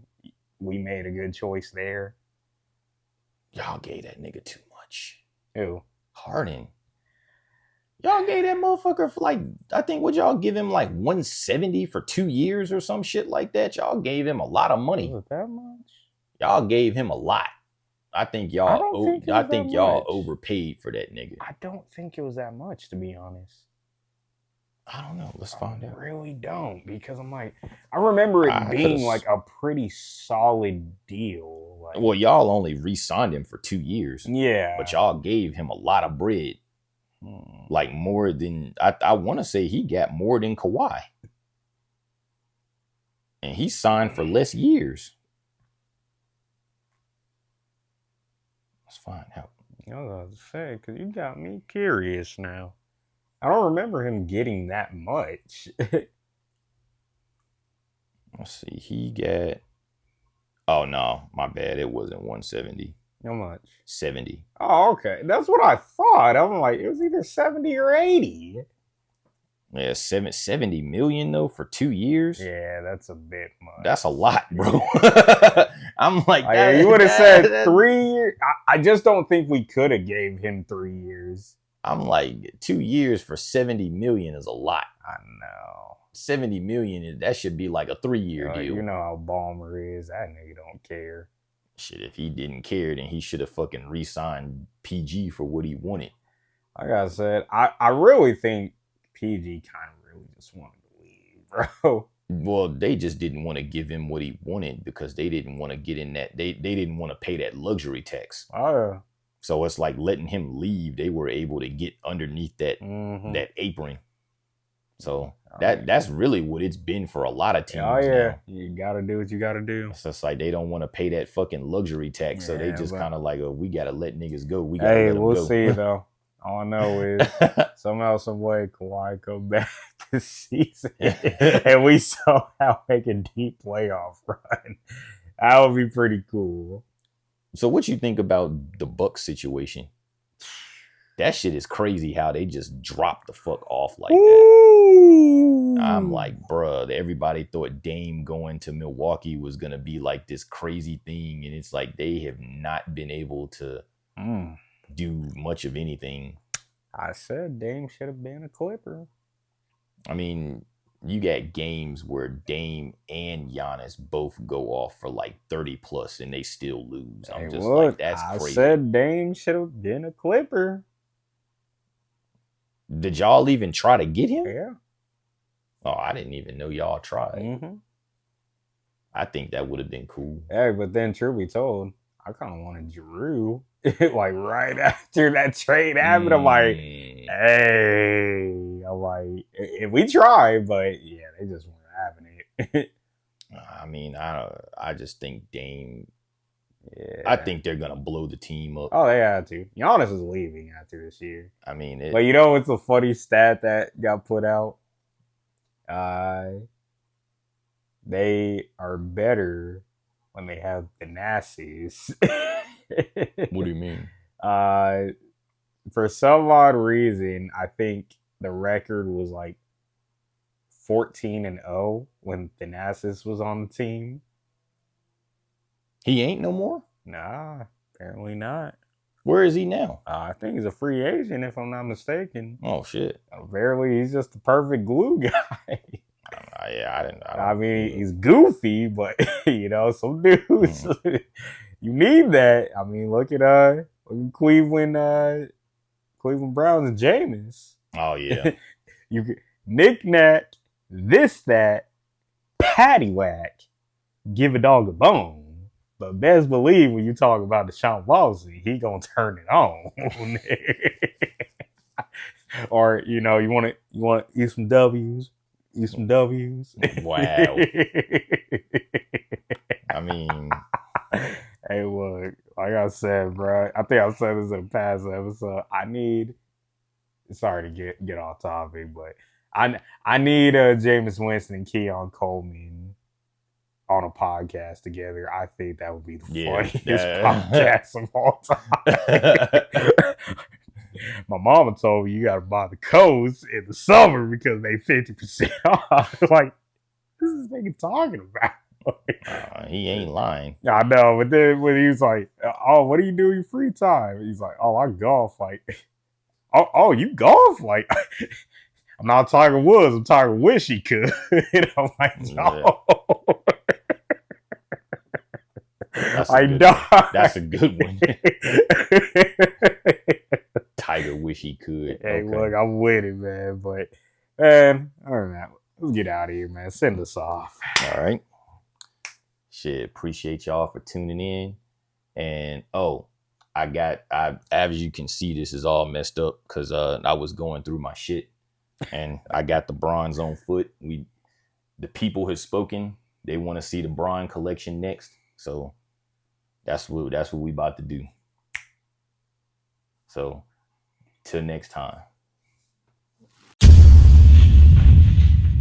we made a good choice there. Y'all gave that nigga too much. Who? Harden. Y'all gave that motherfucker for like, I think, would y'all give him like 170 for 2 years or some shit like that? Y'all gave him a lot of money. Was it that much? Y'all gave him a lot. I think y'all overpaid for that nigga. I don't think it was that much, to be honest. I don't know. Let's find out. I really don't, because I'm like, I remember it being like a pretty solid deal. Like, well, y'all only re-signed him for 2 years. Yeah. But y'all gave him a lot of bread. Like more than, I want to say he got more than Kawhi. And he signed for less years. Let's find out. I was about to say, because you got me curious now. I don't remember him getting that much. Let's see. He got... Oh, no. My bad. It wasn't 170. How much? 70. Oh, okay. That's what I thought. I'm like, it was either 70 or 80. Yeah, 70 million, though, for 2 years? Yeah, that's a bit much. That's a lot, bro. I'm like... you would have said 3 years. I just don't think we could have gave him 3 years. I'm like, 2 years for 70 million is a lot. I know. 70 million, that should be like a 3-year deal. You know how Ballmer is. That nigga don't care. Shit, if he didn't care, then he should have fucking re-signed PG for what he wanted. Like I said, I really think PG kind of really just wanted to leave, bro. Well, they just didn't want to give him what he wanted because they didn't want to get in that. They didn't want to pay that luxury tax. Oh, yeah. So it's like letting him leave. They were able to get underneath that that apron. So that's really what it's been for a lot of teams. Oh yeah, now. you gotta do what you gotta do. It's just like they don't want to pay that fucking luxury tax, so they just kind of like, oh, we gotta let niggas go. We gotta let them we'll go. see though. All I know is somehow, some way, Kawhi come back this season, and we somehow make a deep playoff run. That would be pretty cool. So what you think about the Bucks situation? That shit is crazy how they just dropped the fuck off like that. I'm like, bruh, everybody thought Dame going to Milwaukee was going to be like this crazy thing. And it's like they have not been able to do much of anything. I said Dame should have been a Clipper. I mean, you got games where Dame and Giannis both go off for like 30 plus and they still lose. I'm just like, that's crazy. I said Dame should have been a Clipper. Did y'all even try to get him? Yeah. Oh, I didn't even know y'all tried. Mm-hmm. I think that would have been cool. Hey, but then truth be told, I kind of wanted Drew. Like right after that trade happened, I'm like, hey, I'm like, if we try, but yeah, they just weren't having it. I mean, I just think Dame. Yeah. I think they're gonna blow the team up. Oh, they had to. Giannis is leaving after this year. I mean, but you know, it's a funny stat that got put out. They are better when they have the Nazis. What do you mean? For some odd reason, I think the record was like 14-0 when Thanasis was on the team. He ain't no more? Nah, apparently not. Where is he now? I think he's a free agent, if I'm not mistaken. Oh, shit. Apparently, he's just the perfect glue guy. I mean, he's goofy, but, you know, some dudes, you need that. I mean, look at Cleveland Browns and Jameis. Oh, yeah. You could knick-knack, this, that, paddywhack, give a dog a bone. But best believe when you talk about Deshaun Watson, he gonna turn it on. Or, you know, you want to eat some W's. Eat some W's. Wow. I mean, Hey, look, like I said, bro. I think I said this in a past episode. I need. Sorry to get off topic, but I need Jameis Winston and Keon Coleman on a podcast together. I think that would be the funniest podcast of all time. My mama told me you gotta buy the coats in the summer because they 50% off. Like, this is nigga talking about. He ain't lying. I know, but then when he was like, "Oh, what do you do in your free time?" He's like, "Oh, I golf." Like, oh, you golf? Like, I'm not talking Woods. I'm talking wish he could. I'm like, no. That's a good one. Tiger wish he could. Hey, look, I'm with it, man. But, man, I don't know. Let's get out of here, man. Send us off. All right. Shit, appreciate y'all for tuning in. And, as you can see, this is all messed up because I was going through my shit. And I got the bronze on foot. The people have spoken. They want to see the bronze collection next. So that's what we about to do. So till next time.